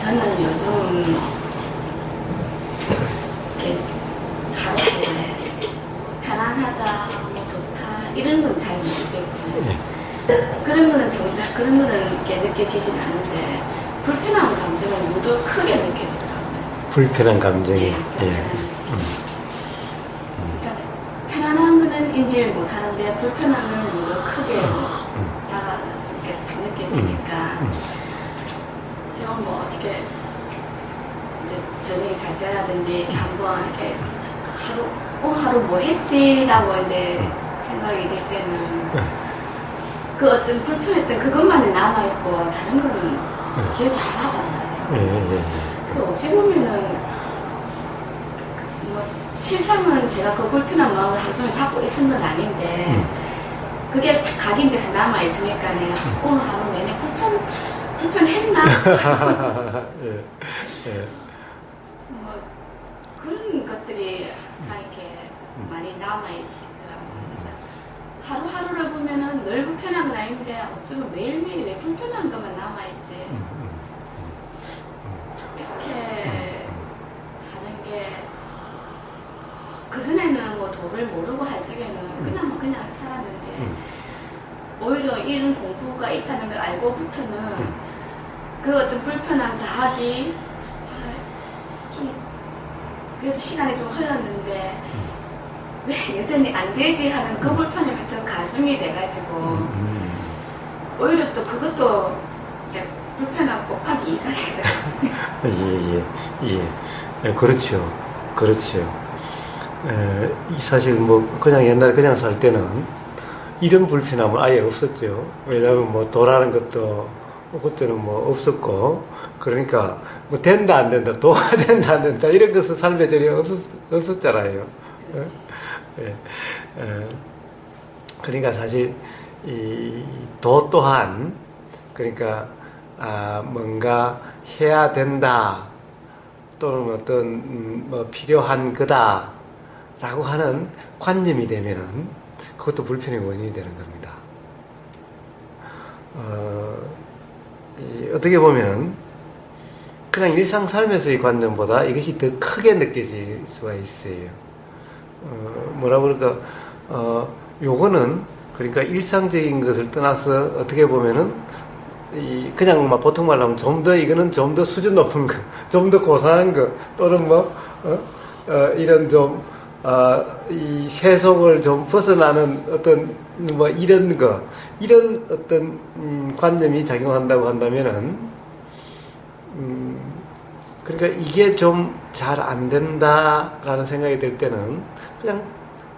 저는 요즘 이렇게 하루에 편안하다, 뭐 좋다 이런 건 잘 모르겠고 그런 거는 정작 그런 거는 이렇게 느껴지진 않은데 불편한 감정은 모두 크게 느껴지더라고요. 불편한 감정이. 예. 그러니까 편안한 거는 인지를 못하는데 불편한 건 모두 크게 이렇게 느껴지니까 제가 뭐 어떻게 이제 저녁에 잘 때라든지 이렇게 한번 이렇게 오늘 하루 뭐 했지라고 이제 생각이 들 때는 그 어떤 불편했던 그것만이 남아있고 다른 거는 기억이 하나도 안 나더라고요. 그 어찌 보면은 뭐 실상은 제가 그 불편한 마음을 하루 종일 잡고 있은 건 아닌데 그게 딱 각인돼서 남아있으니까 오늘 하루 내내 불편했나? 뭐 그런 것들이 항상 이렇게 많이 남아있더라고요. 그래서 하루하루를 보면은 늘 불편한 건 아닌데 어쩌면 매일매일 왜 불편한 것만 남아있지? 이렇게 사는 게 그전에는 뭐 도를 모르고 할 적에는 그냥 살았는데 오히려 이런 공부가 있다는 걸 알고부터는 그 어떤 불편함 다하기 좀 그래도 시간이 좀 흘렀는데 왜 여전히 안 되지 하는 그 불편함이 더 가슴이 돼가지고 오히려 또 그것도 불편함 곱하기 2가 되더라고요. 예, 그렇죠. 사실 뭐 그냥 옛날 그냥 살 때는 이런 불편함은 아예 없었죠. 왜냐하면 뭐 도라는 것도 그때는 뭐 없었고, 그러니까 뭐 된다 안 된다, 도가 된다 안 된다 이런 것은 삶의 절에 없었잖아요. 그러니까 사실 이 도 또한 그러니까 뭔가 해야 된다 또는 어떤 뭐 필요한 거다라고 하는 관념이 되면은 그것도 불편의 원인이 되는 겁니다. 어떻게 보면은 그냥 일상 삶에서의 관념보다 이것이 더 크게 느껴질 수가 있어요. 뭐라 그럴까, 요거는 그러니까 일상적인 것을 떠나서 어떻게 보면은 그냥 막 보통 말로 하면 이거는 좀 더 수준 높은 거, 좀 더 고상한 거, 또는 뭐, 이런 좀, 이 세속을 좀 벗어나는 어떤 뭐 이런 거, 이런 어떤 관념이 작용한다고 한다면은 그러니까 이게 좀 잘 안 된다라는 생각이 들 때는 그냥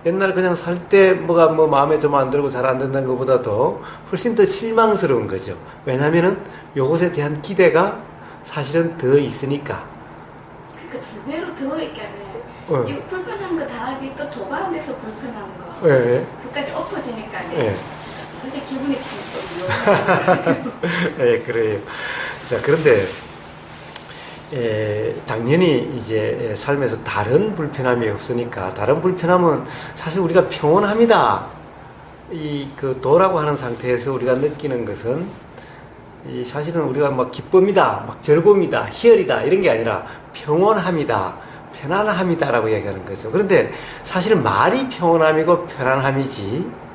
옛날 그냥 살 때 뭐가 뭐 마음에 좀 안 들고 잘 안 된다는 것보다도 훨씬 더 실망스러운 거죠. 왜냐면은 요것에 대한 기대가 사실은 더 있으니까. 그러니까 두 배로 더 있겠네. 이거 불편한 거 다 하기 또 도가 안 돼서 불편한 거. 그까지 엎어지니까. 근데 기분이 참 또 묘해요. 그래요. 자, 그런데 당연히 이제 삶에서 다른 불편함이 없으니까 다른 불편함은 사실 우리가 평온합니다. 그 도라고 하는 상태에서 우리가 느끼는 것은 사실은 우리가 막 기쁨이다, 막 즐거움이다, 희열이다 이런 게 아니라 평온합니다, 편안합니다라고 얘기하는 거죠. 그런데 사실은 말이 평온함이고 편안함이지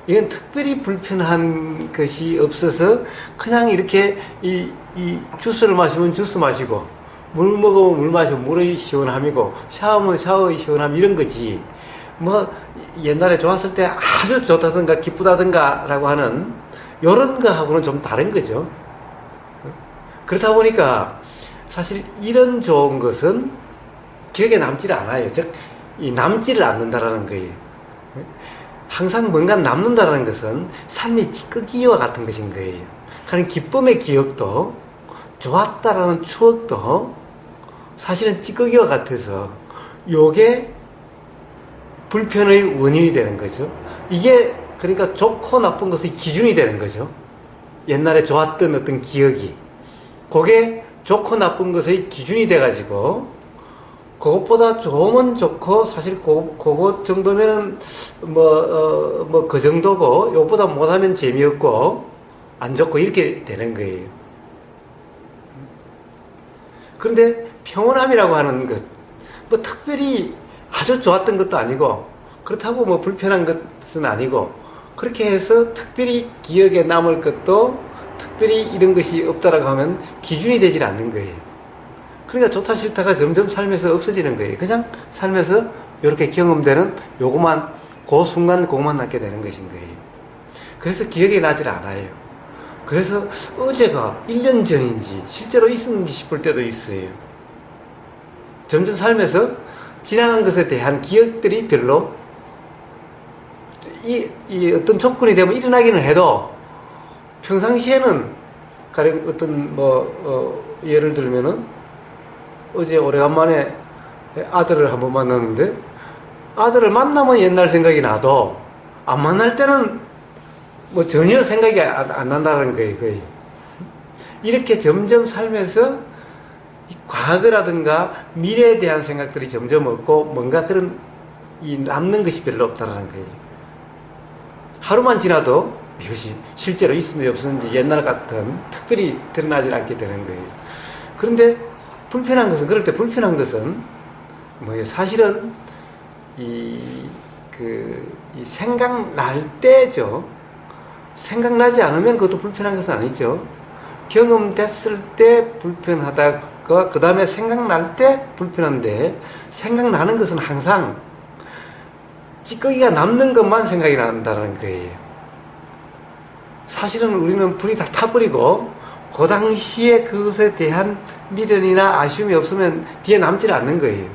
이건 특별히 불편한 것이 없어서 그냥 이렇게 이 주스를 마시면 주스 마시고 물 먹으면 물 마시고 물의 시원함이고 샤워하면 샤워의 시원함 이런 거지. 뭐 옛날에 좋았을 때 아주 좋다든가 기쁘다든가 라고 하는 이런 거하고는 좀 다른 거죠. 그렇다 보니까 사실 이런 좋은 것은 기억에 남지를 않아요. 즉 남지를 않는다라는 거예요. 항상 뭔가 남는다는 것은 삶의 찌꺼기와 같은 것인 거예요. 그런 기쁨의 기억도 좋았다라는 추억도 사실은 찌꺼기와 같아서 요게 불편의 원인이 되는 거죠. 이게 그러니까 좋고 나쁜 것의 기준이 되는 거죠. 옛날에 좋았던 어떤 기억이 그게 좋고 나쁜 것의 기준이 돼가지고 그것보다 좋으면 좋고 사실 그것 정도면은 뭐 그 정도고 요보다 못하면 재미없고 안 좋고 이렇게 되는 거예요. 그런데 평온함이라고 하는 것, 뭐 특별히 아주 좋았던 것도 아니고, 그렇다고 뭐 불편한 것은 아니고, 그렇게 해서 특별히 기억에 남을 것도 특별히 이런 것이 없다라고 하면 기준이 되질 않는 거예요. 그러니까 좋다 싫다가 점점 삶에서 없어지는 거예요. 그냥 삶에서 이렇게 경험되는 요것만, 그 순간 그것만 낳게 되는 것인 거예요. 그래서 기억이 나질 않아요. 그래서 어제가 1년 전인지 실제로 있었는지 싶을 때도 있어요. 점점 삶에서 지나간 것에 대한 기억들이 별로 이 어떤 조건이 되면 일어나기는 해도 평상시에는 가령 어떤 예를 들면은 어제 오래간만에 아들을 한번 만났는데 아들을 만나면 옛날 생각이 나도 안 만날 때는 뭐 전혀 생각이 안 난다는 거예요. 거의. 이렇게 점점 삶에서 과거라든가 미래에 대한 생각들이 점점 없고 뭔가 그런 남는 것이 별로 없다는 거예요. 하루만 지나도 이것이 실제로 있었는지 없었는지 옛날 같은 특별히 드러나지 않게 되는 거예요. 그런데 불편한 것은, 그럴 때 불편한 것은 뭐예요? 사실은 이 생각날 때죠. 생각나지 않으면 그것도 불편한 것은 아니죠. 경험됐을 때 불편하다가 그 다음에 생각날 때 불편한데, 생각나는 것은 항상 찌꺼기가 남는 것만 생각이 난다는 거예요. 사실은 우리는 불이 다 타버리고 그 당시에 그것에 대한 미련이나 아쉬움이 없으면 뒤에 남질 않는 거예요.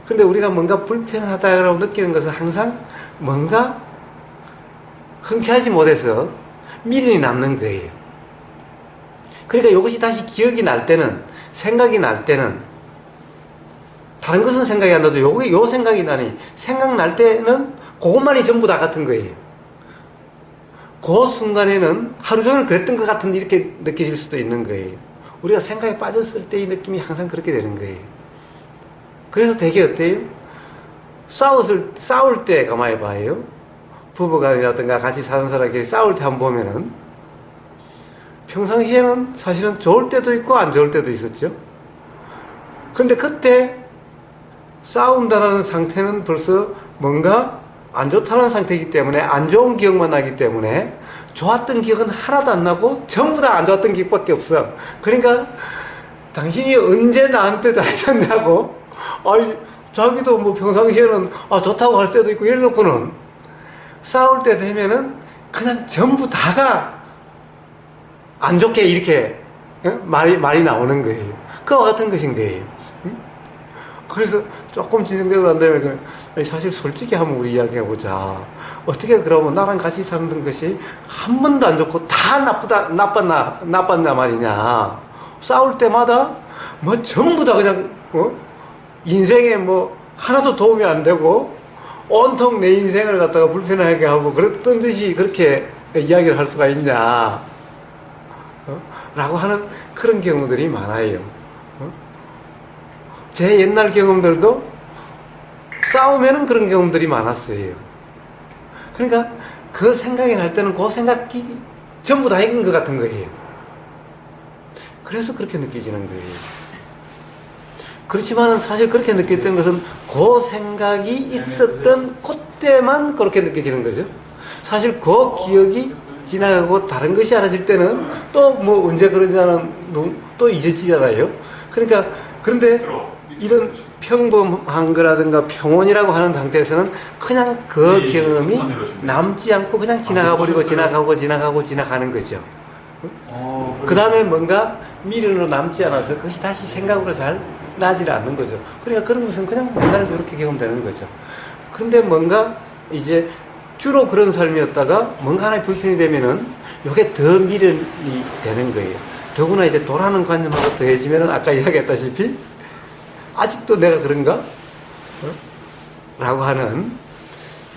그런데 우리가 뭔가 불편하다고 느끼는 것은 항상 뭔가 흔쾌하지 못해서 미련이 남는 거예요. 그러니까 이것이 다시 기억이 날 때는, 생각이 날 때는, 다른 것은 생각이 안 나도 요 생각이 나니, 생각날 때는 그것만이 전부 다 같은 거예요. 그 순간에는 하루 종일 그랬던 것 같은 이렇게 느껴질 수도 있는 거예요. 우리가 생각에 빠졌을 때의 느낌이 항상 그렇게 되는 거예요. 그래서 되게 어때요? 싸울 때 가만히 봐요. 부부간이라든가 같이 사는 사람끼리 싸울 때 한번 보면은 평상시에는 사실은 좋을 때도 있고 안 좋을 때도 있었죠. 그런데 그때 싸운다는 상태는 벌써 뭔가 안 좋다는 상태이기 때문에, 안 좋은 기억만 나기 때문에 좋았던 기억은 하나도 안 나고 전부 다 안 좋았던 기억밖에 없어. 그러니까 당신이 언제 나한테 잘해줬냐고, 자기도 뭐 평상시에는 좋다고 할 때도 있고 이래놓고는 싸울 때 되면은 그냥 전부 다가 안 좋게 이렇게 말이 나오는 거예요. 그와 같은 것인 거예요. 그래서 조금 진행되고 난 다음에 사실 솔직히 한번 우리 이야기해보자. 어떻게 그러면 나랑 같이 사는 것이 한 번도 안 좋고 다 나빴나 말이냐. 싸울 때마다 뭐 전부 다 그냥 인생에 뭐 하나도 도움이 안 되고 온통 내 인생을 갖다가 불편하게 하고 그랬던 듯이 그렇게 이야기를 할 수가 있냐 라고 하는 그런 경우들이 많아요. 제 옛날 경험들도 싸우면은 그런 경험들이 많았어요. 그러니까 그 생각이 날 때는 그 생각이 전부 다 있는 것 같은 거예요. 그래서 그렇게 느껴지는 거예요. 그렇지만은 사실 그렇게 느꼈던 것은 그 생각이 있었던 그때만 그렇게 느껴지는 거죠. 사실 그 기억이 지나가고 다른 것이 알아질 때는 또 뭐 언제 그러냐는 또 잊어지잖아요. 그러니까 그런데 이런 평범한 거라든가 평온이라고 하는 상태에서는 그냥 그 경험이 남지 않고 그냥 지나가 버리고 지나가는 거죠. 그 다음에 뭔가 미련으로 남지 않아서 그것이 다시 생각으로 잘 나질 않는 거죠. 그러니까 그런 것은 그냥 맨날 이렇게 경험되는 거죠. 그런데 뭔가 이제 주로 그런 삶이었다가 뭔가 하나의 불편이 되면은 이게 더 미련이 되는 거예요. 더구나 이제 도라는 관념하고 더해지면은 아까 이야기했다시피 아직도 내가 그런가? 라고 하는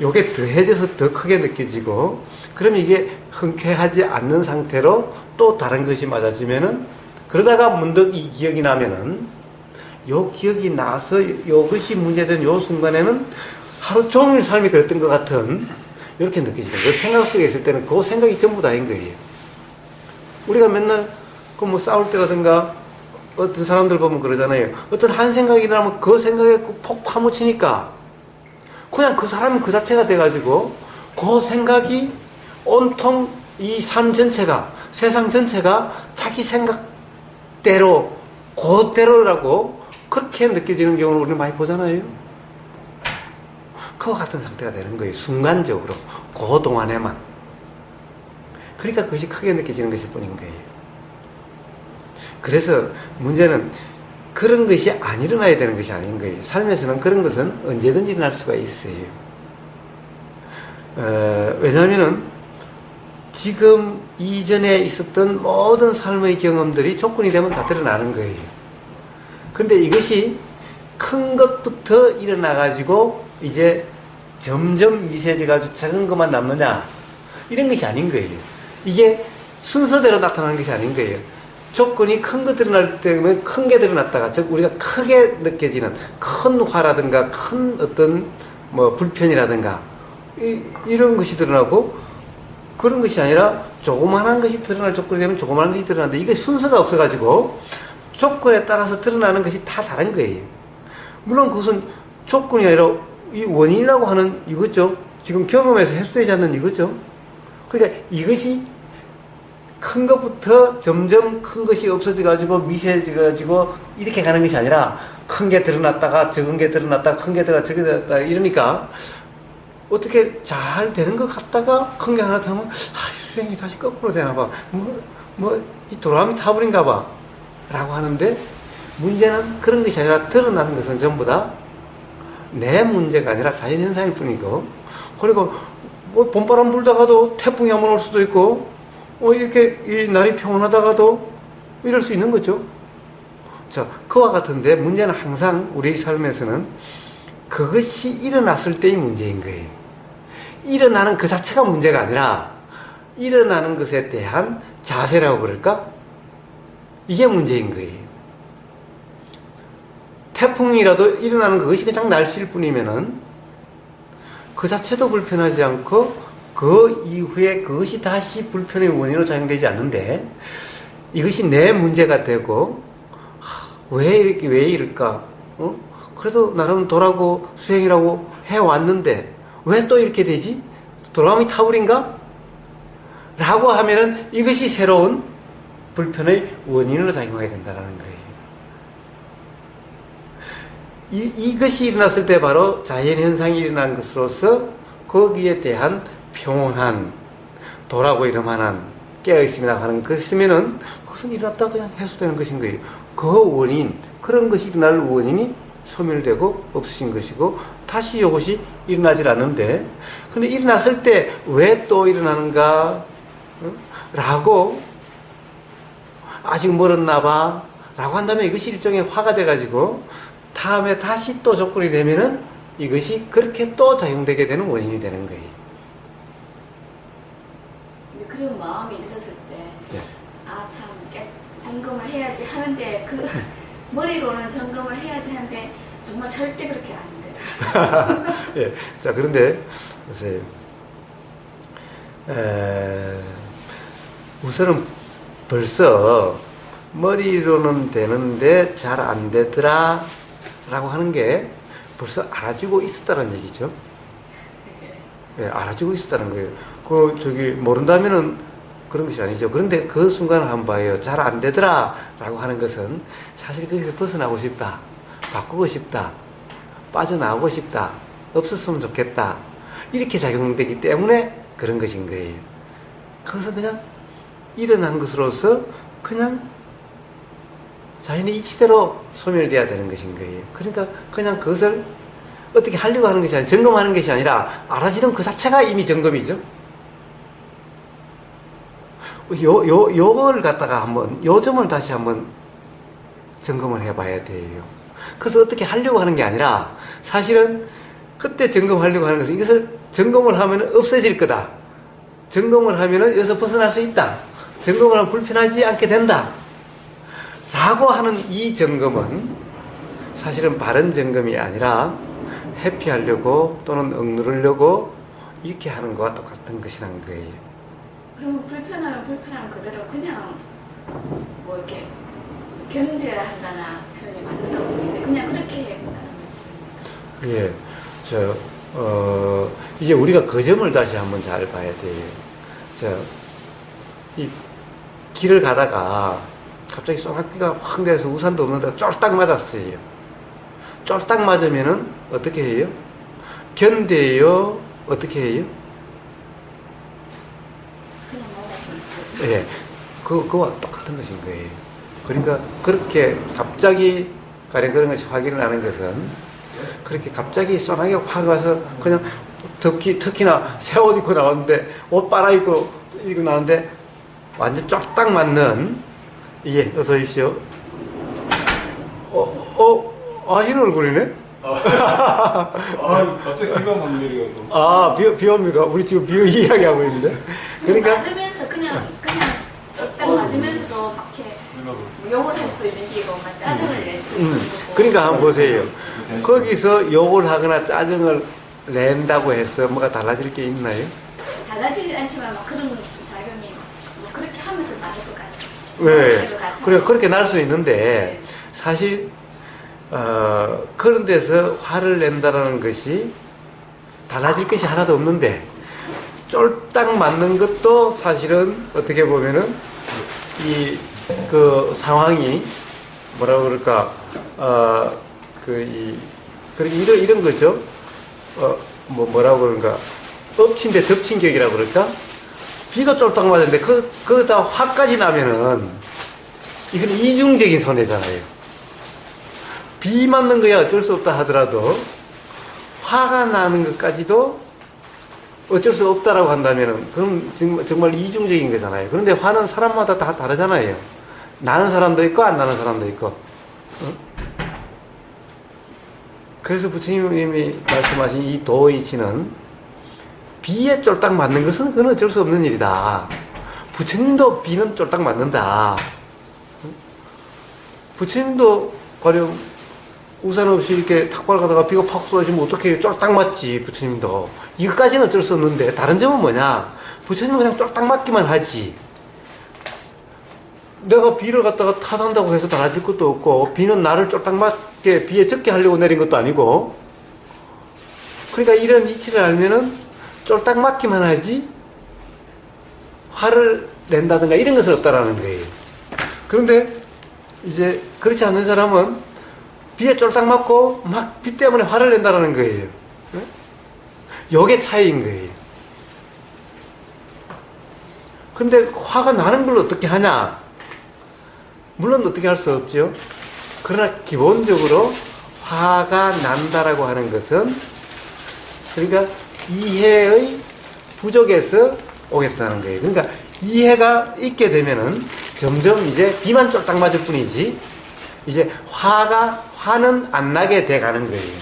요게 더해져서 더 크게 느껴지고, 그럼 이게 흔쾌하지 않는 상태로 또 다른 것이 맞아지면은, 그러다가 문득 이 기억이 나면은 요 기억이 나서 요것이 문제된 요 순간에는 하루 종일 삶이 그랬던 것 같은 이렇게 느껴지는 거예요. 생각 속에 있을 때는 그 생각이 전부 다인 거예요. 우리가 맨날 그 뭐 싸울 때라든가 어떤 사람들 보면 그러잖아요. 어떤 한 생각이 일어나면 그 생각에 폭 파묻히니까 그냥 그 사람이 그 자체가 돼가지고 그 생각이 온통 이 삶 전체가, 세상 전체가 자기 생각대로 그대로라고 그렇게 느껴지는 경우를 우리는 많이 보잖아요. 그와 같은 상태가 되는 거예요. 순간적으로 그 동안에만. 그러니까 그것이 크게 느껴지는 것일 뿐인 거예요. 그래서 문제는 그런 것이 안 일어나야 되는 것이 아닌 거예요. 삶에서는 그런 것은 언제든지 일어날 수가 있어요. 왜냐하면은 지금 이전에 있었던 모든 삶의 경험들이 조건이 되면 다 드러나는 거예요. 그런데 이것이 큰 것부터 일어나가지고 이제 점점 미세해져가지고 작은 것만 남느냐, 이런 것이 아닌 거예요. 이게 순서대로 나타나는 것이 아닌 거예요. 조건이 큰 거 드러날 때면 큰 게 드러났다가, 즉 우리가 크게 느껴지는 큰 화라든가 큰 어떤 뭐 불편이라든가 이런 것이 드러나고, 그런 것이 아니라 조그만한 것이 드러날 조건이 되면 조그만한 것이 드러나는데, 이게 순서가 없어가지고 조건에 따라서 드러나는 것이 다 다른 거예요. 물론 그것은 조건이 아니라 이 원인이라고 하는 이거죠. 지금 경험에서 해소되지 않는 이거죠. 그러니까 이것이 큰 것부터 점점 큰 것이 없어져가지고 미세해져가지고 이렇게 가는 것이 아니라 큰 게 드러났다가 적은 게 드러났다가 큰 게 드러났다가 적은 게 드러났다가 이러니까 어떻게 잘 되는 것 같다가 큰 게 하나 되면 수행이 다시 거꾸로 되나 봐. 이 도라미 타버린가 봐. 라고 하는데, 문제는 그런 것이 아니라 드러나는 것은 전부 다 내 문제가 아니라 자연현상일 뿐이고, 그리고 뭐 봄바람 불다가도 태풍이 한번 올 수도 있고, 이렇게 이 날이 평온하다가도 이럴 수 있는 거죠. 자, 그와 같은데 문제는 항상 우리 삶에서는 그것이 일어났을 때의 문제인 거예요. 일어나는 그 자체가 문제가 아니라 일어나는 것에 대한 자세라고 그럴까? 이게 문제인 거예요. 태풍이라도 일어나는 그것이 그냥 날씨일 뿐이면은 그 자체도 불편하지 않고 그 이후에 그것이 다시 불편의 원인으로 작용되지 않는데, 이것이 내 문제가 되고 왜 이럴까? 그래도 나름 도라고 수행이라고 해왔는데 왜 또 이렇게 되지? 도라미 타불인가? 라고 하면은 이것이 새로운 불편의 원인으로 작용하게 된다는 거예요. 이것이 일어났을 때 바로 자연현상이 일어난 것으로서 거기에 대한 평온한, 도라고 이름하는 깨어있음이라고 하는 것이면은 그것은 일어났다 그냥 해소되는 것인 거예요. 그 원인, 그런 것이 일어날 원인이 소멸되고 없어진 것이고 다시 이것이 일어나질 않는데, 근데 일어났을 때 왜 또 일어나는가? 라고 아직 멀었나 봐 라고 한다면 이것이 일종의 화가 돼가지고 다음에 다시 또 조건이 되면은 이것이 그렇게 또 작용되게 되는 원인이 되는 거예요. 그리고 마음이 들었을 때, 참 점검을 해야지 하는데, 머리로는 점검을 해야지 하는데 정말 절대 그렇게 안 되더라고요. 예. 자, 그런데 보세요. 우선은 벌써 머리로는 되는데 잘 안 되더라 라고 하는 게 벌써 알아주고 있었다는 얘기죠. 예, 알아주고 있었다는 거예요. 모른다면은 그런 것이 아니죠. 그런데 그 순간을 한번 봐요. 잘 안 되더라 라고 하는 것은 사실 거기서 벗어나고 싶다, 바꾸고 싶다, 빠져나오고 싶다, 없었으면 좋겠다, 이렇게 작용되기 때문에 그런 것인 거예요. 그것은 그냥 일어난 것으로서 그냥 자연의 이치대로 소멸되어야 되는 것인 거예요. 그러니까 그냥 그것을 어떻게 하려고 하는 것이 아니라, 점검하는 것이 아니라 알아지는 그 자체가 이미 점검이죠. 요걸 갖다가 요 점을 다시 한번 점검을 해봐야 돼요. 그래서 어떻게 하려고 하는 게 아니라, 사실은 그때 점검하려고 하는 것은 이것을 점검을 하면 없어질 거다, 점검을 하면 여기서 벗어날 수 있다, 점검을 하면 불편하지 않게 된다 라고 하는 이 점검은 사실은 바른 점검이 아니라 회피하려고 또는 억누르려고 이렇게 하는 것과 똑같은 것이라는 거예요. 그러면 불편하면 불편한 그대로 그냥 뭐 이렇게 견뎌야 한다는 표현이 맞는가 모르겠는데 그냥 그렇게 해야 된다는 말씀입니다. 예, 이제 우리가 그 점을 다시 한번 잘 봐야 돼요. 이 길을 가다가 갑자기 소나기가 확 내려서 우산도 없는데 쫄딱 맞았어요. 쫄딱 맞으면은 어떻게 해요? 견뎌요? 어떻게 해요? 그냥 말하시면 예, 그와 똑같은 것인 거예요. 그러니까 그렇게 갑자기 가령 그런 것이 확인을 하는 것은 그렇게 갑자기 소나기가 확 와서 그냥 특히나 새 옷 입고 나왔는데 옷 빨아입고 나왔는데 완전 쫄딱 맞는 예, 어서 오십시오. 이런 얼굴이네? 갑자기 비가 막 내려가지고. 비옵니까? 우리 지금 비 이야기하고 있는데. 그러니까, 맞으면서 그냥 쫄딱 맞으면서도 막 이렇게 욕을 할 수도 있는 게고 막 짜증을 낼 수도 있는 거고. 그러니까 한번 보세요. 거기서 욕을 하거나 짜증을 낸다고 해서 뭐가 달라질 게 있나요? 달라지지 않지만 막 그런 작용이 뭐 그렇게 하면서 나을 것 같아요. 네. 것 같아요. 그래, 그렇게 날 수 있는데, 사실, 그런 데서 화를 낸다라는 것이 달라질 것이 하나도 없는데, 쫄딱 맞는 것도 사실은 어떻게 보면은, 그 상황이, 뭐라고 그럴까, 이런 거죠. 뭐라고 그런가, 엎친 데 덮친 격이라고 그럴까? 비가 쫄딱 맞았는데, 그거다 화까지 나면은, 이건 이중적인 손해잖아요. 비 맞는 거야 어쩔 수 없다 하더라도, 화가 나는 것까지도 어쩔 수 없다라고 한다면은, 그럼 정말 이중적인 거잖아요. 그런데 화는 사람마다 다 다르잖아요. 나는 사람도 있고, 안 나는 사람도 있고. 그래서 부처님이 말씀하신 이 도이치는, 비에 쫄딱 맞는 것은 그건 어쩔 수 없는 일이다. 부처님도 비는 쫄딱 맞는다. 부처님도 가령 우산 없이 이렇게 탁발 가다가 비가 팍 쏟아지면 어떻게 쫄딱 맞지, 부처님도. 이것까지는 어쩔 수 없는데, 다른 점은 뭐냐? 부처님은 그냥 쫄딱 맞기만 하지. 내가 비를 갖다가 타산다고 해서 달라질 것도 없고, 비는 나를 쫄딱 맞게, 비에 적게 하려고 내린 것도 아니고, 그러니까 이런 이치를 알면은 쫄딱 맞기만 하지, 화를 낸다든가 이런 것은 없다라는 거예요. 그런데 이제 그렇지 않는 사람은 비에 쫄딱 맞고 막 비 때문에 화를 낸다라는 거예요. 요게 차이인 거예요. 근데 화가 나는 걸 어떻게 하냐? 물론 어떻게 할 수 없죠. 그러나 기본적으로 화가 난다라고 하는 것은 그러니까 이해의 부족에서 오겠다는 거예요. 그러니까 이해가 있게 되면은 점점 이제 비만 쫄딱 맞을 뿐이지 이제 화는 안 나게 돼 가는 거예요.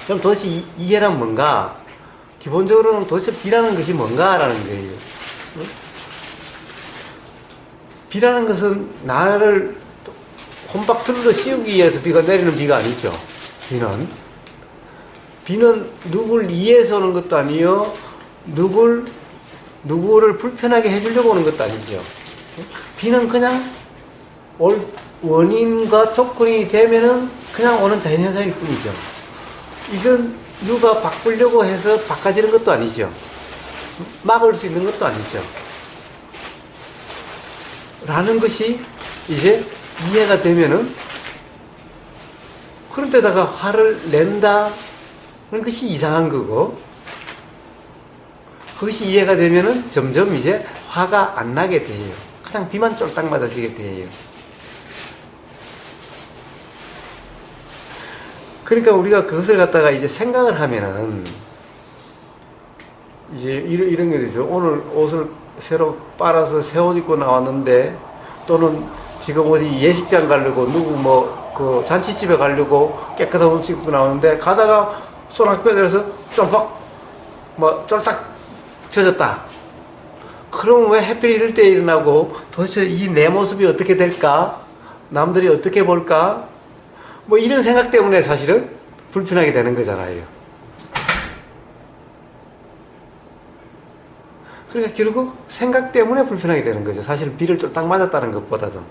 그럼 도대체 이해란 뭔가? 기본적으로는 도대체 비라는 것이 뭔가라는 거예요. 비라는 것은 나를 혼박틀로 씌우기 위해서 비가 내리는 비가 아니죠. 비는 누굴 이해해서 오는 것도 아니요, 누구를 불편하게 해주려고 오는 것도 아니죠. 비는 그냥 원인과 조건이 되면은 그냥 오는 자연현상일 뿐이죠. 이건 누가 바꾸려고 해서 바꿔지는 것도 아니죠. 막을 수 있는 것도 아니죠. 라는 것이 이제 이해가 되면은, 그런데다가 화를 낸다 그런 것이 이상한 거고, 그것이 이해가 되면은 점점 이제 화가 안 나게 돼요. 그냥 비만 쫄딱 맞아지게 돼요. 그러니까 우리가 그것을 갖다가 이제 생각을 하면은, 이제 이런 게 되죠. 오늘 옷을 새로 빨아서 새 옷 입고 나왔는데, 또는 지금 어디 예식장 가려고, 그 잔치집에 가려고 깨끗한 옷 입고 나오는데, 가다가 소나기 내려서 쫄딱 젖었다. 그럼 왜 하필 이럴 때 일어나고, 도대체 이 내 모습이 어떻게 될까? 남들이 어떻게 볼까? 이런 생각 때문에 사실은 불편하게 되는 거잖아요. 그러니까 결국 생각 때문에 불편하게 되는 거죠. 사실 비를 쫄딱 맞았다는 것보다도.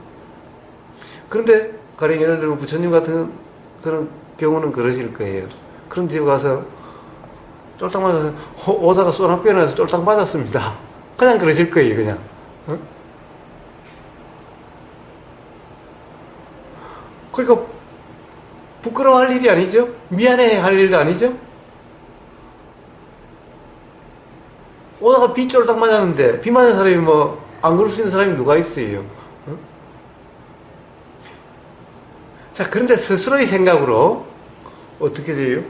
그런데 가령 예를 들면 부처님 같은 그런 경우는 그러실 거예요. 그런 집에 가서 쫄딱 맞아서 오다가 쏘나 빼어나서 쫄딱 맞았습니다. 그냥 그러실 거예요. 그냥. 어? 그러니까 부끄러워할 일이 아니죠. 미안해 할 일도 아니죠. 오다가 비 쫄딱 맞았는데 비 맞은 사람이 뭐 안 그럴 수 있는 사람이 누가 있어요. 어? 자, 그런데 스스로의 생각으로 어떻게 돼요?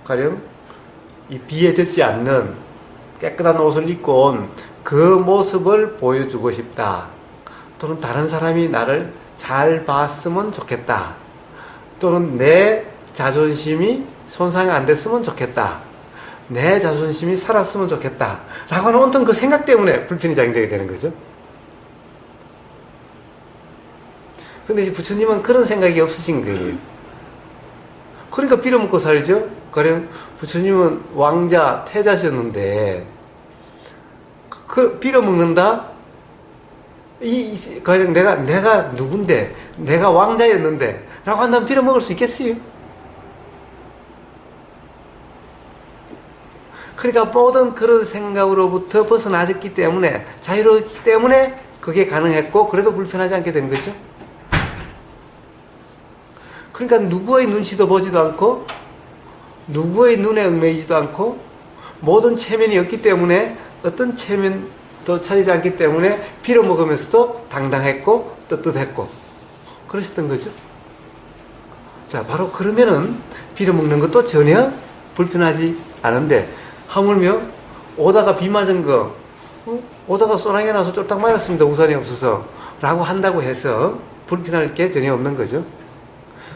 가령 이 비에 젖지 않는 깨끗한 옷을 입고 온 그 모습을 보여주고 싶다. 또는 다른 사람이 나를 잘 봤으면 좋겠다. 또는 내 자존심이 손상이 안 됐으면 좋겠다. 내 자존심이 살았으면 좋겠다. 라고 하는 온통 그 생각 때문에 불편이 작용되게 되는 거죠. 근데 이제 부처님은 그런 생각이 없으신 거예요. 그러니까 빌어먹고 살죠. 가령 부처님은 왕자, 태자셨는데 그 빌어먹는다? 가령 내가 누군데, 내가 왕자였는데 라고 한다면 빌어먹을 수 있겠어요? 그러니까 모든 그런 생각으로부터 벗어나졌기 때문에, 자유로웠기 때문에 그게 가능했고, 그래도 불편하지 않게 된 거죠. 그러니까 누구의 눈치도 보지도 않고, 누구의 눈에 얽매이지도 않고, 모든 체면이 없기 때문에 어떤 체면도 차리지 않기 때문에 빌어먹으면서도 당당했고 떳떳했고 그러셨던 거죠. 자, 바로 그러면은 빌어먹는 것도 전혀 불편하지 않은데, 하물며 오다가 비 맞은 거, 오다가 소나기 나서 쫄딱 맞았습니다. 우산이 없어서 라고 한다고 해서 불편할 게 전혀 없는 거죠.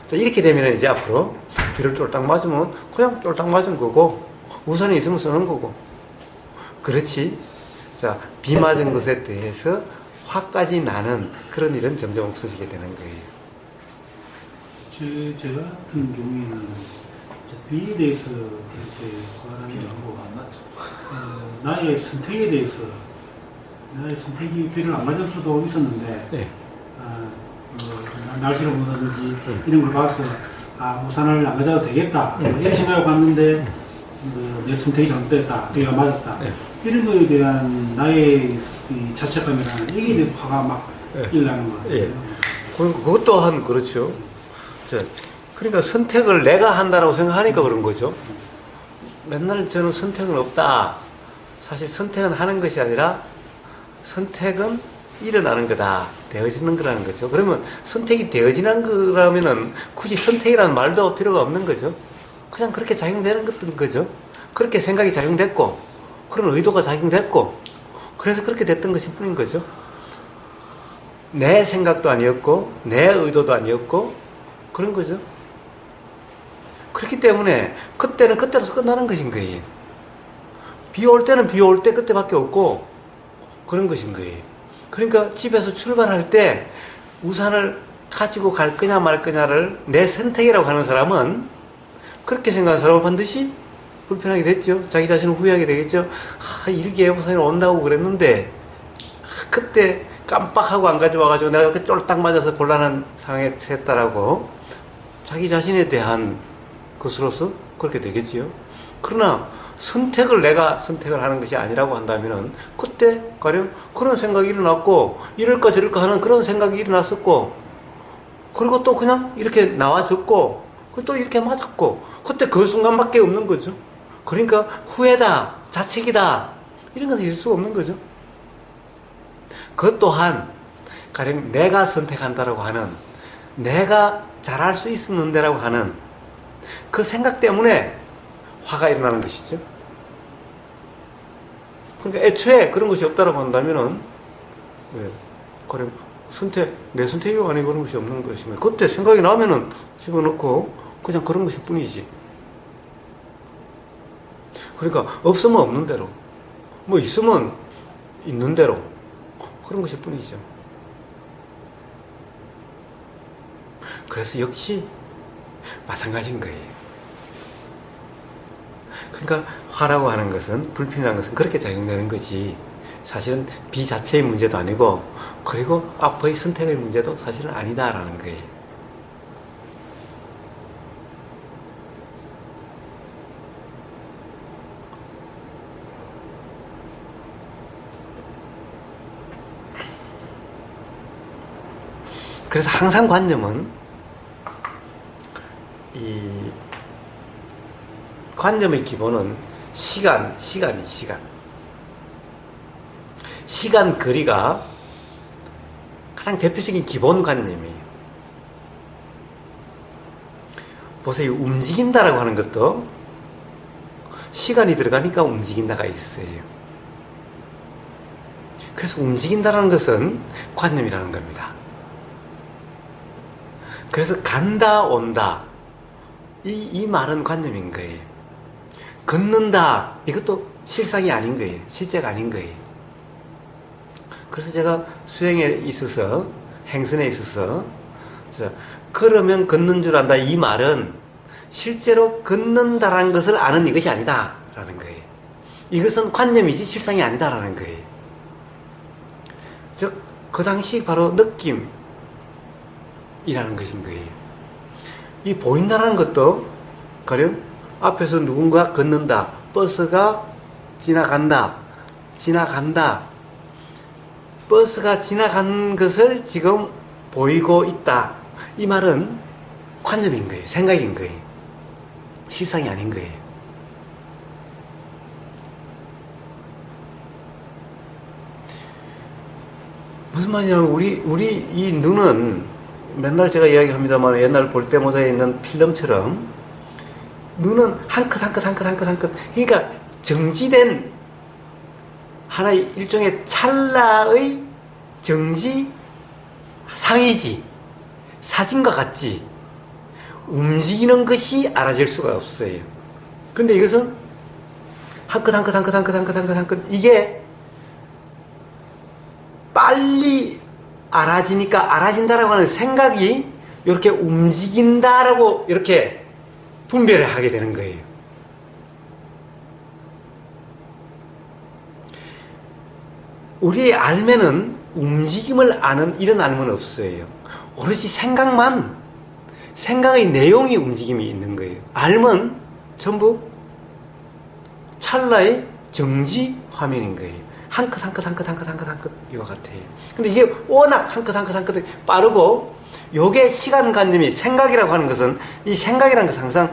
자, 이렇게 되면 이제 앞으로 비를 쫄딱 맞으면 그냥 쫄딱 맞은 거고, 우산이 있으면 쓰는 거고. 그렇지. 자, 비 맞은 것에 대해서 화까지 나는 그런 일은 점점 없어지게 되는 거예요. 제가 같은 경우에는 비에 대해서 그렇게 화나는 게 아니고 나의 선택에 대해서, 나의 선택이 비를 안 맞을 수도 있었는데 네. 날씨를 보다든지 이런 걸 봐서 우산을 안 가져도 되겠다 이런 생각을 갔는데 내 선택이 잘못됐다, 비가 맞았다, 네. 이런 거에 대한 나의 이 자책감이라는 이게 대해서 화가 막 일어나는 거예요. 예. 그것 또한 그렇죠. 자, 그러니까 선택을 내가 한다라고 생각하니까 그런 거죠. 맨날 저는 선택은 없다. 사실 선택은 하는 것이 아니라 선택은 일어나는 거다. 되어지는 거라는 거죠. 그러면 선택이 되어지는 거라면은 굳이 선택이라는 말도 필요가 없는 거죠. 그냥 그렇게 작용되는 거죠. 그렇게 생각이 작용됐고, 그런 의도가 작용됐고, 그래서 그렇게 됐던 것일 뿐인 거죠. 내 생각도 아니었고, 내 의도도 아니었고, 그런 거죠. 그렇기 때문에 그때는 그때로서 끝나는 것인 거예요. 비 올 때는 비 올 때 그때밖에 없고 그런 것인 거예요. 그러니까 집에서 출발할 때 우산을 가지고 갈 거냐 말 거냐를 내 선택이라고 하는 사람은, 그렇게 생각하는 사람은 반드시 불편하게 됐죠. 자기 자신을 후회하게 되겠죠. 이렇게 우산이 온다고 그랬는데 그때 깜빡하고 안 가져와가지고 내가 이렇게 쫄딱 맞아서 곤란한 상황에 처했다라고 자기 자신에 대한 것으로서 그렇게 되겠지요. 그러나 선택을 내가 선택을 하는 것이 아니라고 한다면은 그때 가령 그런 생각이 일어났고, 이럴까 저럴까 하는 그런 생각이 일어났었고, 그리고 또 그냥 이렇게 나와줬고, 그리고 또 이렇게 맞았고, 그때 그 순간밖에 없는 거죠. 그러니까 후회다, 자책이다, 이런 것은 있을 수가 없는 거죠. 그것 또한 가령 내가 선택한다라고 하는, 내가 잘할 수 있었는데라고 하는 그 생각 때문에 화가 일어나는 것이죠. 그러니까 애초에 그런 것이 없다라고 한다면은, 가령 내 선택이 아니고 그런 것이 없는 것인가. 그때 생각이 나면은 집어넣고 그냥 그런 것일 뿐이지. 그러니까 없으면 없는 대로, 뭐 있으면 있는 대로, 그런 것일 뿐이죠. 그래서 역시 마찬가지인 거예요. 그러니까 화라고 하는 것은, 불편이라는 것은 그렇게 작용되는 거지, 사실은 비 자체의 문제도 아니고 그리고 앞의 선택의 문제도 사실은 아니다라는 거예요. 그래서 항상 관념은 이 관념의 기본은 시간. 시간 거리가 가장 대표적인 기본 관념이에요. 보세요. 움직인다라고 하는 것도 시간이 들어가니까 움직인다가 있어요. 그래서 움직인다라는 것은 관념이라는 겁니다. 그래서 간다, 온다. 이 말은 관념인 거예요. 걷는다. 이것도 실상이 아닌 거예요. 실제가 아닌 거예요. 그래서 제가 수행에 있어서, 행선에 있어서, 걸으면 걷는 줄 안다. 이 말은 실제로 걷는다라는 것을 아는 이것이 아니다. 라는 거예요. 이것은 관념이지 실상이 아니다라는 거예요. 즉, 그 당시 바로 느낌. 이라는 것인 거예요. 이 보인다는 것도 가령 앞에서 누군가 걷는다, 버스가 지나간다, 버스가 지나간 것을 지금 보이고 있다. 이 말은 관념인 거예요. 생각인 거예요. 실상이 아닌 거예요. 무슨 말이냐면 우리 이 눈은 맨날 제가 이야기합니다만 옛날 볼때모자에 있는 필름처럼 눈은 한 컷 그러니까 정지된 하나의 일종의 찰나의 정지 상이지 사진과 같지 움직이는 것이 알아질 수가 없어요. 그런데 이것은 한 컷 이게 빨리 알아진다라고 하는 생각이 이렇게 움직인다라고 이렇게 분별을 하게 되는 거예요. 우리의 알면은 움직임을 아는 이런 알면 없어요. 오로지 생각의 내용이 움직임이 있는 거예요. 알면 전부 찰나의 정지 화면인 거예요. 한 컷 이와 같아요. 근데 이게 워낙 한 컷 빠르고 요게 시간관념이 생각이라고 하는 것은 이 생각이라는 것은 항상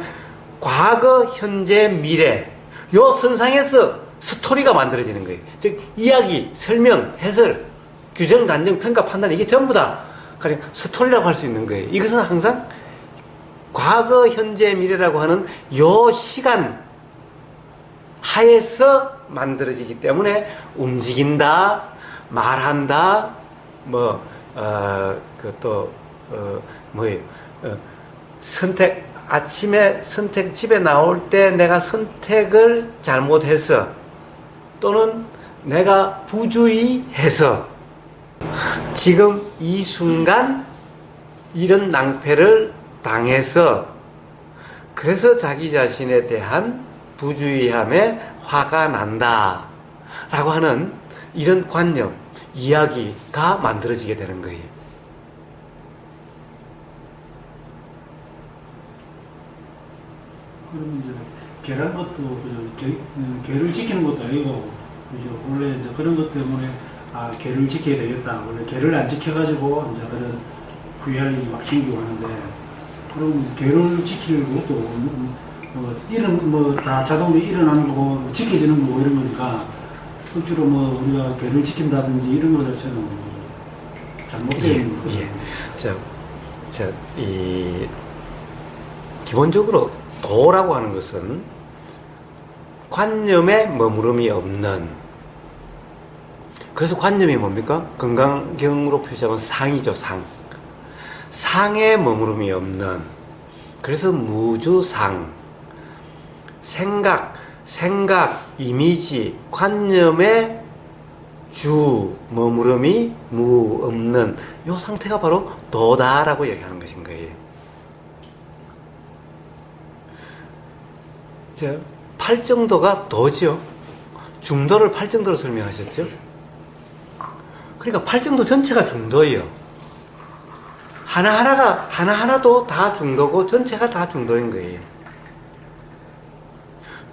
과거, 현재, 미래 요 선상에서 스토리가 만들어지는 거예요. 즉 이야기, 설명, 해설, 규정, 단정, 평가, 판단 이게 전부 다 가령 스토리라고 할 수 있는 거예요. 이것은 항상 과거, 현재, 미래라고 하는 요 시간 하에서 만들어지기 때문에 움직인다, 말한다, 아침에 집에 나올 때 내가 선택을 잘못해서 또는 내가 부주의해서 지금 이 순간 이런 낭패를 당해서 그래서 자기 자신에 대한 부주의함에 화가 난다 라고 하는 이런 관념, 이야기가 만들어지게 되는 거예요. 그러면 이제 개란 것도 개를 지키는 것도 아니고 그죠? 원래 이제 그런 것 때문에 개를 지켜야 되겠다. 원래 개를 안 지켜가지고 이제 그런 후회할 일이 막 생기고 하는데 그럼 개를 지킬 것도 다 자동으로 일어나는 거고 지켜지는 거고 이런 거니까 억지로 우리가 개를 지킨다든지 이런 거 자체는 잘못된 거예요. 기본적으로 도라고 하는 것은 관념에 머무름이 없는, 그래서 관념이 뭡니까? 건강경으로 표시하면 상이죠. 상에 머무름이 없는, 그래서 무주상, 생각, 이미지, 관념의 머무름이 없는 이 상태가 바로 도다라고 얘기하는 것인 거예요. 8정도가 도죠. 중도를 8정도로 설명하셨죠. 그러니까 팔정도 전체가 중도예요. 하나하나도 다 중도고 전체가 다 중도인 거예요.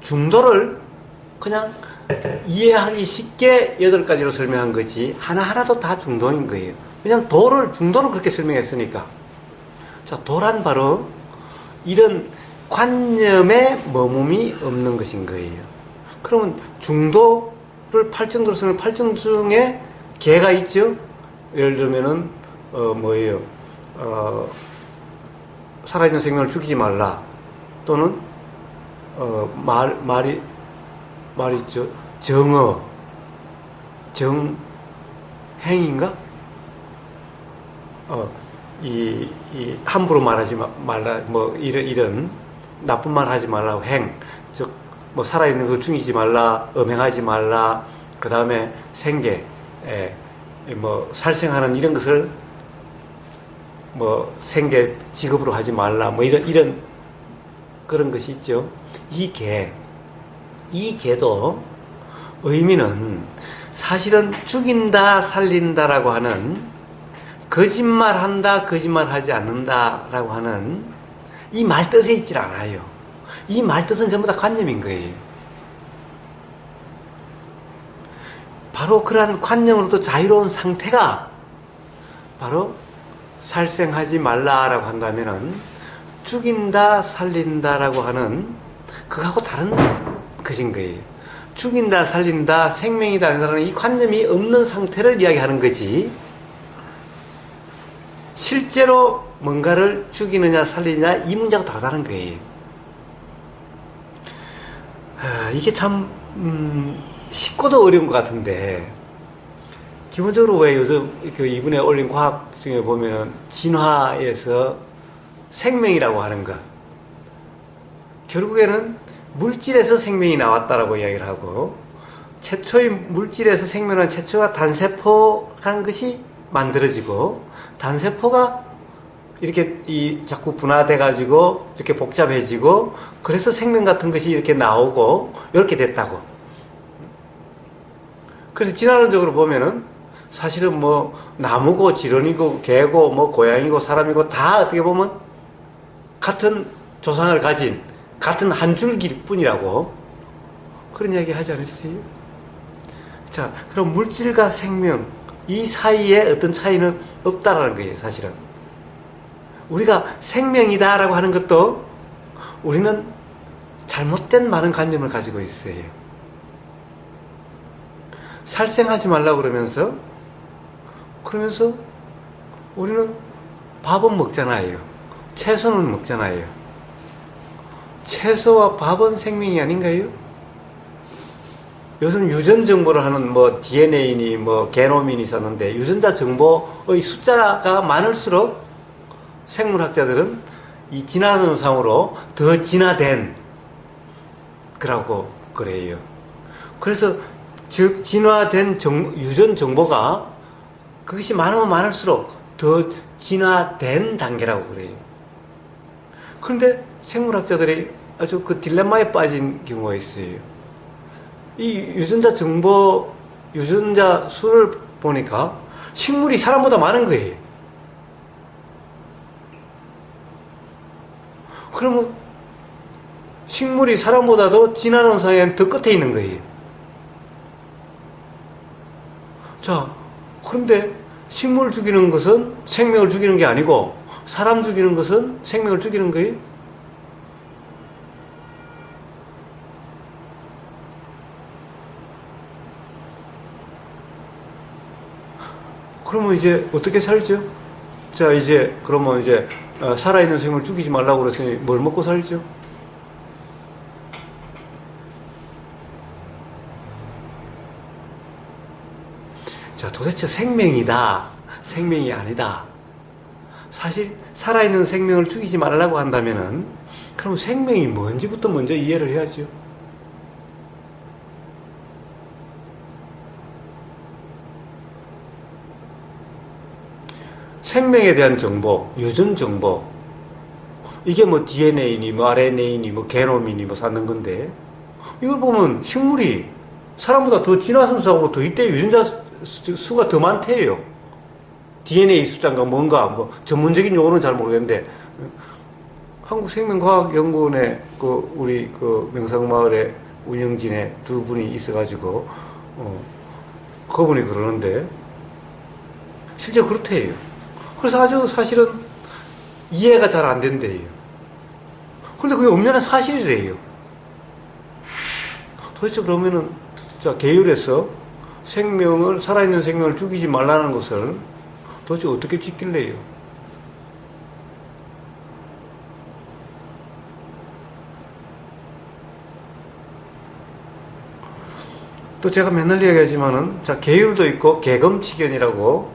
중도를 그냥 이해하기 쉽게 8가지로 설명한 거지 하나하나도 다 중도인 거예요. 그냥 중도를 그렇게 설명했으니까. 자, 도란 바로 이런 관념에 머금이 없는 것인 거예요. 그러면 중도를 팔정도로 설명, 팔정 중에 개가 있죠? 예를 들면은, 살아있는 생명을 죽이지 말라. 또는, 말 있죠? 정행인가? 함부로 말하지 말라, 이런 나쁜 말 하지 말라고 즉, 살아있는 거 죽이지 말라, 음행하지 말라, 그 다음에 생계, 살생하는 이런 것을, 생계 직업으로 하지 말라, 이런 그런 것이 있죠. 이 개도 의미는 사실은 죽인다, 살린다라고 하는 거짓말한다, 거짓말하지 않는다라고 하는 이 말뜻에 있질 않아요. 이 말뜻은 전부 다 관념인 거예요. 바로 그러한 관념으로부터 자유로운 상태가 바로 살생하지 말라라고 한다면은 죽인다, 살린다라고 하는 그거하고 다른 것인 거예요. 죽인다, 살린다, 생명이다 라는 이 관념이 없는 상태를 이야기하는 거지. 실제로 뭔가를 죽이느냐, 살리느냐 이 문제가 다르다는 거예요. 이게 참 쉽고도 어려운 것 같은데 기본적으로 왜 요즘 이번에 올린 과학 중에 보면은 진화에서 생명이라고 하는 것 결국에는 물질에서 생명이 나왔다라고 이야기를 하고 최초의 물질에서 생명은 최초가 단세포라는 것이 만들어지고 단세포가 이렇게 자꾸 분화돼 가지고 이렇게 복잡해지고 그래서 생명 같은 것이 이렇게 나오고 이렇게 됐다고. 그래서 진화론적으로 보면은 사실은 나무고 지렁이고 개고 고양이고 사람이고 다 어떻게 보면 같은 조상을 가진 같은 한 줄기일 뿐이라고 그런 이야기 하지 않았어요? 자, 그럼 물질과 생명 이 사이에 어떤 차이는 없다라는 거예요, 사실은. 우리가 생명이다라고 하는 것도 우리는 잘못된 많은 관념을 가지고 있어요. 살생하지 말라고 그러면서 우리는 밥은 먹잖아요. 채소는 먹잖아요. 채소와 밥은 생명이 아닌가요? 요즘 유전 정보를 하는 DNA니 게노민이 있었는데 유전자 정보의 숫자가 많을수록 생물학자들은 이 진화론상으로 더 진화된 거라고 그래요. 그래서 즉 진화된 유전 정보가 그것이 많으면 많을수록 더 진화된 단계라고 그래요. 그런데 생물학자들이 아주 그 딜레마에 빠진 경우가 있어요. 이 유전자 수를 보니까 식물이 사람보다 많은 거예요. 그러면 식물이 사람보다도 진화론상에는 더 끝에 있는 거예요. 자, 그런데 식물을 죽이는 것은 생명을 죽이는 게 아니고 사람 죽이는 것은 생명을 죽이는 거예요. 그러면 이제 어떻게 살죠? 자, 그러면 살아있는 생명을 죽이지 말라고 그랬으니 뭘 먹고 살죠? 자, 도대체 생명이다, 생명이 아니다. 사실 살아있는 생명을 죽이지 말라고 한다면은 그럼 생명이 뭔지부터 먼저 이해를 해야죠. 생명에 대한 정보, 유전 정보, 이게 DNA니, RNA니, 게놈이니, 쌓는 건데, 이걸 보면 식물이 사람보다 더 진화성상으로 더 이때 유전자 수가 더 많대요. DNA 숫자인가 뭔가 뭐 전문적인 용어는 잘 모르겠는데 한국생명과학연구원에 그 우리 그 명상마을에 운영진에 두 분이 있어가지고 그분이 그러는데 실제 그렇대요. 그래서 아주 사실은 이해가 잘 안 된대요. 그런데 그게 엄연한 사실이래요. 도대체 그러면은 자 계율에서 살아있는 생명을 죽이지 말라는 것을 도대체 어떻게 지킬래요? 또 제가 맨날 이야기하지만은 자 계율도 있고 계금치견이라고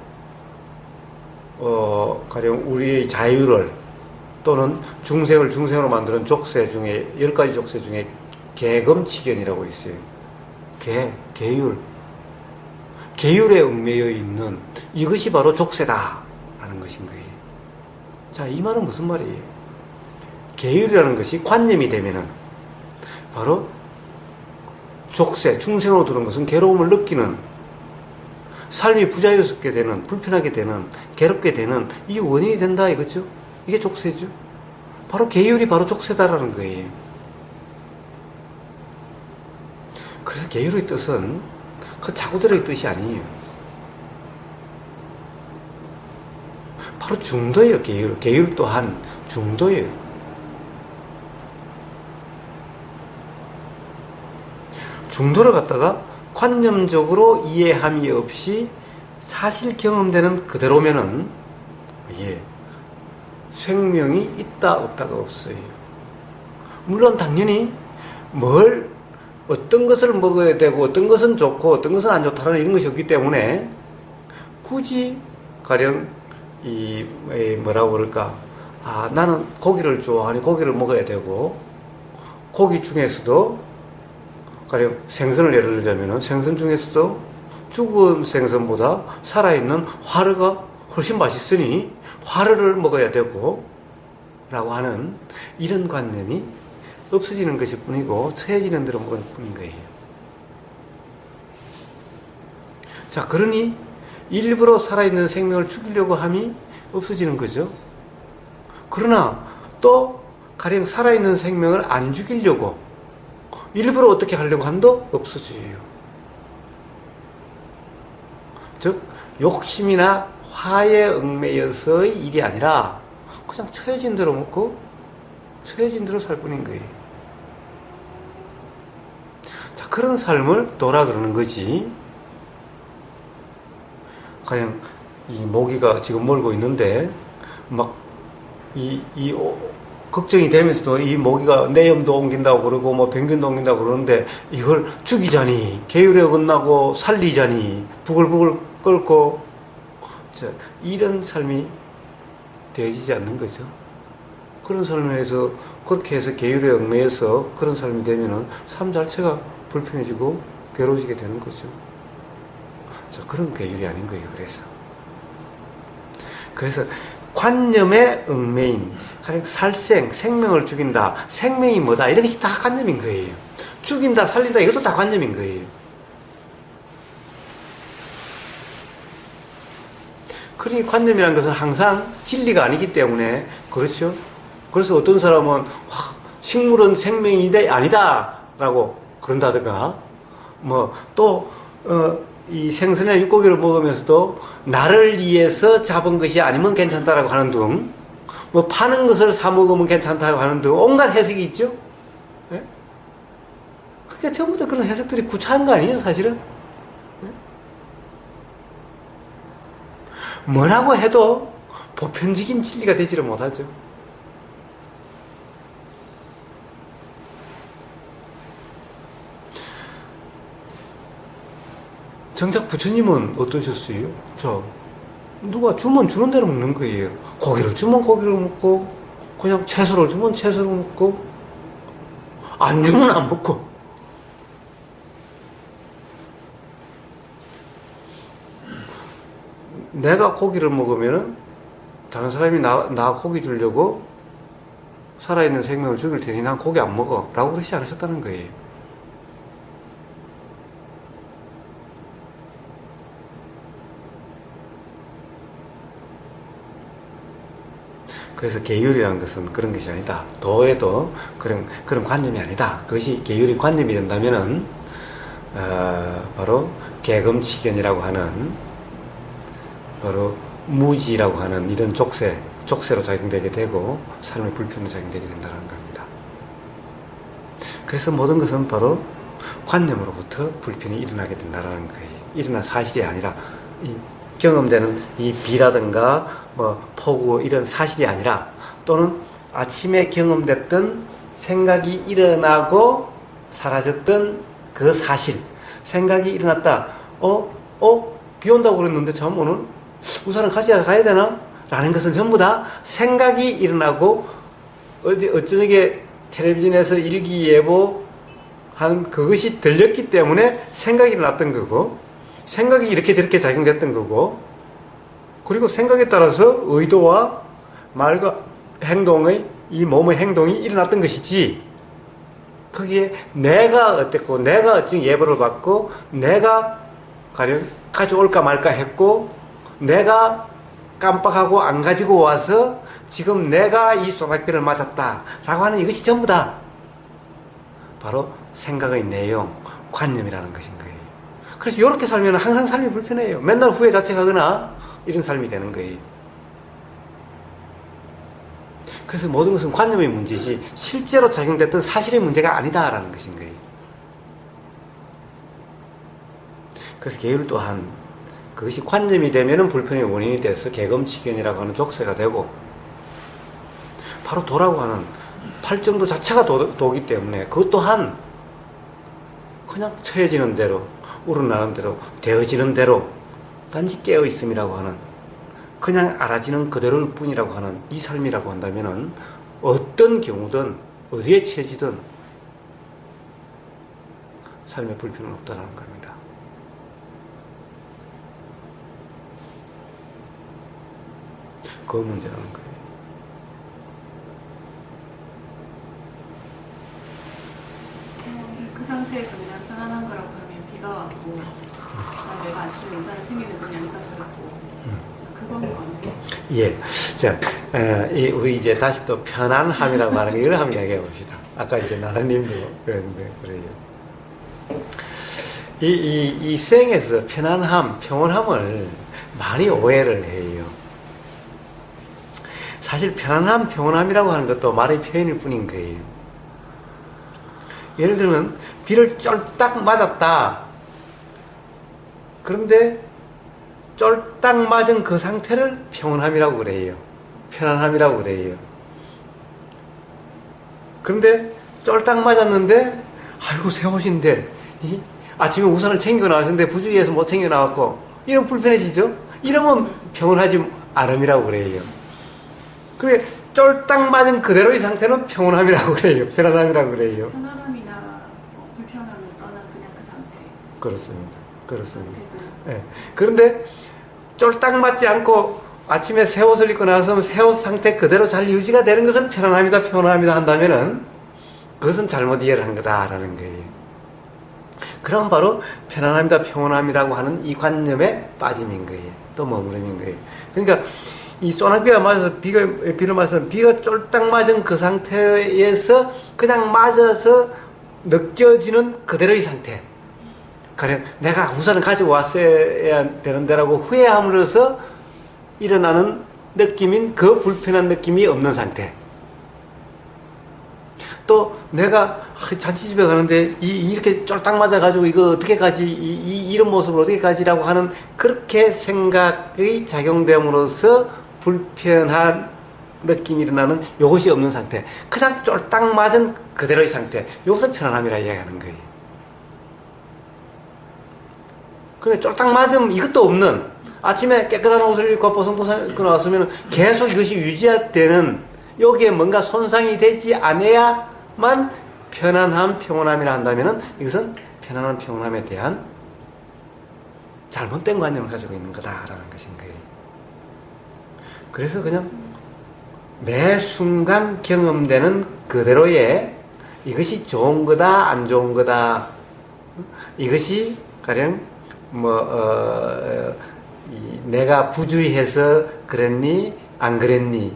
가령 우리의 자유를 또는 중생을 중생으로 만드는 족쇄 중에 10가지 족쇄 중에 계금치견이라고 있어요. 계율. 계율에 얽매여 있는 이것이 바로 족쇄다라는 것인 거예요. 자, 이 말은 무슨 말이에요? 계율이라는 것이 관념이 되면은 바로 족쇄, 중생으로 들은 것은 괴로움을 느끼는 삶이 부자유스럽게 되는, 불편하게 되는, 괴롭게 되는 이 원인이 된다 이거죠. 이게 족쇄죠. 바로 계율이 바로 족쇄다라는 거예요. 그래서 계율의 뜻은 그 자구들의 뜻이 아니에요. 바로 중도예요. 계율 또한 중도예요. 중도를 갖다가 관념적으로 이해함이 없이 사실 경험되는 그대로면은 이게 생명이 있다 없다가 없어요. 물론 당연히 어떤 것을 먹어야 되고 어떤 것은 좋고 어떤 것은 안 좋다는 이런 것이 없기 때문에 굳이 가령 뭐라고 그럴까 나는 고기를 좋아하니 고기를 먹어야 되고 고기 중에서도 가령 생선을 예를 들자면 생선 중에서도 죽은 생선보다 살아있는 화르가 훨씬 맛있으니 화르를 먹어야 되고 라고 하는 이런 관념이 없어지는 것일 뿐이고 처해지는 대로 먹을 뿐인 거예요. 자, 그러니 일부러 살아있는 생명을 죽이려고 함이 없어지는 거죠. 그러나 또 가령 살아있는 생명을 안 죽이려고 일부러 어떻게 하려고 한도 없어져요. 즉 욕심이나 화에 얽매여서의 일이 아니라 그냥 처해진 대로 먹고 처해진 대로 살 뿐인 거예요. 자, 그런 삶을 도라 그러는 거지. 그냥 이 모기가 지금 몰고 있는데 막 걱정이 되면서도 이 모기가 내염도 옮긴다고 그러고 뭐 병균도 옮긴다고 그러는데 이걸 죽이자니 계율에 어긋나고 살리자니 부글부글 끓고 이런 삶이 되어지지 않는 거죠. 그런 삶에서 그렇게 해서 계율에 얽매여서 그런 삶이 되면은 삶 자체가 불편해지고 괴로워지게 되는 거죠. 그런 계율이 아닌 거예요. 그래서 관념에 얽매인 생명을 죽인다, 생명이 뭐다 이런 것이 다 관념인 거예요. 죽인다, 살린다 이것도 다 관념인 거예요. 그러니 관념이라는 것은 항상 진리가 아니기 때문에 그렇죠. 그래서 어떤 사람은 식물은 생명이 아니다 라고 그런다든가 이 생선이나 육고기를 먹으면서도 나를 위해서 잡은 것이 아니면 괜찮다라고 하는 등 파는 것을 사 먹으면 괜찮다고 하는 등 온갖 해석이 있죠. 네? 그러니까 전부 다 그런 해석들이 구차한 거 아니에요 사실은. 네? 뭐라고 해도 보편적인 진리가 되지를 못하죠. 정작 부처님은 어떠셨어요? 누가 주면 주는 대로 먹는 거예요. 고기를 주면 고기를 먹고, 그냥 채소를 주면 채소를 먹고, 안 주면 안 먹고. 내가 고기를 먹으면은 다른 사람이 나 고기 주려고 살아있는 생명을 죽일 테니 난 고기 안 먹어. 라고 그러지 않으셨다는 거예요. 그래서 계율이라는 것은 그런 것이 아니다. 도에도 그런 관념이 아니다. 그것이 계율이 관념이 된다면은 바로 계금치견이라고 하는 바로 무지라고 하는 이런 족쇄로 작용되게 되고 삶의 불편으로 작용되게 된다는 겁니다. 그래서 모든 것은 바로 관념으로부터 불편이 일어나게 된다는 거예요. 일어난 사실이 아니라 이 경험되는 이 비라든가 뭐 폭우 이런 사실이 아니라 또는 아침에 경험됐던 생각이 일어나고 사라졌던 그 사실, 생각이 일어났다. 비 온다고 그랬는데 참 오늘 우산을 가져가야 되나? 라는 것은 전부 다 생각이 일어나고 어쩌게 텔레비전에서 일기예보 한 그것이 들렸기 때문에 생각이 일어났던 거고, 생각이 이렇게 저렇게 작용됐던 거고, 그리고 생각에 따라서 의도와 말과 행동의 이 몸의 행동이 일어났던 것이지, 거기에 내가 어땠고 내가 어찌 예보를 받고 내가 가령 가져올까 말까 했고 내가 깜빡하고 안 가지고 와서 지금 내가 이 소낙비를 맞았다 라고 하는 이것이 전부 다 바로 생각의 내용, 관념이라는 것인 거예요. 그래서 이렇게 살면 항상 삶이 불편해요. 맨날 후회 자책하거나 이런 삶이 되는 거예요. 그래서 모든 것은 관념의 문제지 실제로 작용됐던 사실의 문제가 아니다라는 것인 거예요. 그래서 계율 또한 그것이 관념이 되면 불편의 원인이 돼서 계금치견이라고 하는 족쇄가 되고, 바로 도라고 하는 팔정도 자체가 도기 때문에 그것 또한 그냥 처해지는 대로 우러나는 대로 되어지는 대로 단지 깨어 있음이라고 하는, 그냥 알아지는 그대로일 뿐이라고 하는 이 삶이라고 한다면은 어떤 경우든 어디에 처해지든 삶에 불편은 없다라는 겁니다. 그 문제라는 거예요. 그 상태에서 그냥 편안한 거라고 하면 비가 왔고 내가 아침에 우산을 챙기는 그냥 이상그랬고 그건 거네. 예. 자, 우리 이제 다시 또 편안함이라고 하는 걸 한번 이야기해 봅시다. 아까 이제 나라님도 그랬는데, 그래요. 이 수행에서 편안함, 평온함을 많이 오해를 해요. 사실 편안함, 평온함이라고 하는 것도 말의 표현일 뿐인 거예요. 예를 들면, 비를 쫄딱 맞았다. 그런데 쫄딱 맞은 그 상태를 평온함이라고 그래요. 편안함이라고 그래요. 그런데 쫄딱 맞았는데 아이고 새 옷인데 아침에 우산을 챙겨 나왔는데 부주의해서 못 챙겨 나왔고 이러면 불편해지죠. 이러면 평온하지 않음이라고 그래요. 그래 쫄딱 맞은 그대로의 상태는 평온함이라고 그래요. 편안함이라고 그래요. 편안함이나 불편함을 떠난 그냥 그 상태. 그렇습니다. 그렇습니다. 네. 그런데 쫄딱 맞지 않고 아침에 새 옷을 입고 나서면 새 옷 상태 그대로 잘 유지가 되는 것은 편안함이다, 평온함이다 한다면은 그것은 잘못 이해를 한 거다라는 거예요. 그럼 바로 편안함이다, 평온함이라고 하는 이 관념에 빠짐인 거예요. 또 머무름인 거예요. 그러니까 이 소낙비가 맞아서 비를 맞아서 비가 쫄딱 맞은 그 상태에서 그냥 맞아서 느껴지는 그대로의 상태. 가령 내가 우산을 가지고 왔어야 되는데라고 후회함으로써 일어나는 느낌인 그 불편한 느낌이 없는 상태. 또 내가 잔치집에 가는데 이렇게 쫄딱 맞아가지고 이거 어떻게 가지 이런 모습으로 어떻게 가지라고 하는 그렇게 생각의 작용됨으로써 불편한 느낌이 일어나는 이것이 없는 상태. 그냥 쫄딱 맞은 그대로의 상태. 이것을 편안함이라 이야기하는 거예요. 그래 쫄딱 맞으면 이것도 없는 아침에 깨끗한 옷을 입고 보송보송 입고 나왔으면 계속 이것이 유지되는 여기에 뭔가 손상이 되지 않아야만 편안함, 평온함이라 한다면은 이것은 편안함, 평온함에 대한 잘못된 관념을 가지고 있는 거다라는 것인 거예요. 그래서 그냥 매 순간 경험되는 그대로의 이것이 좋은 거다, 안 좋은 거다. 이것이 가령 내가 부주의해서 그랬니 안 그랬니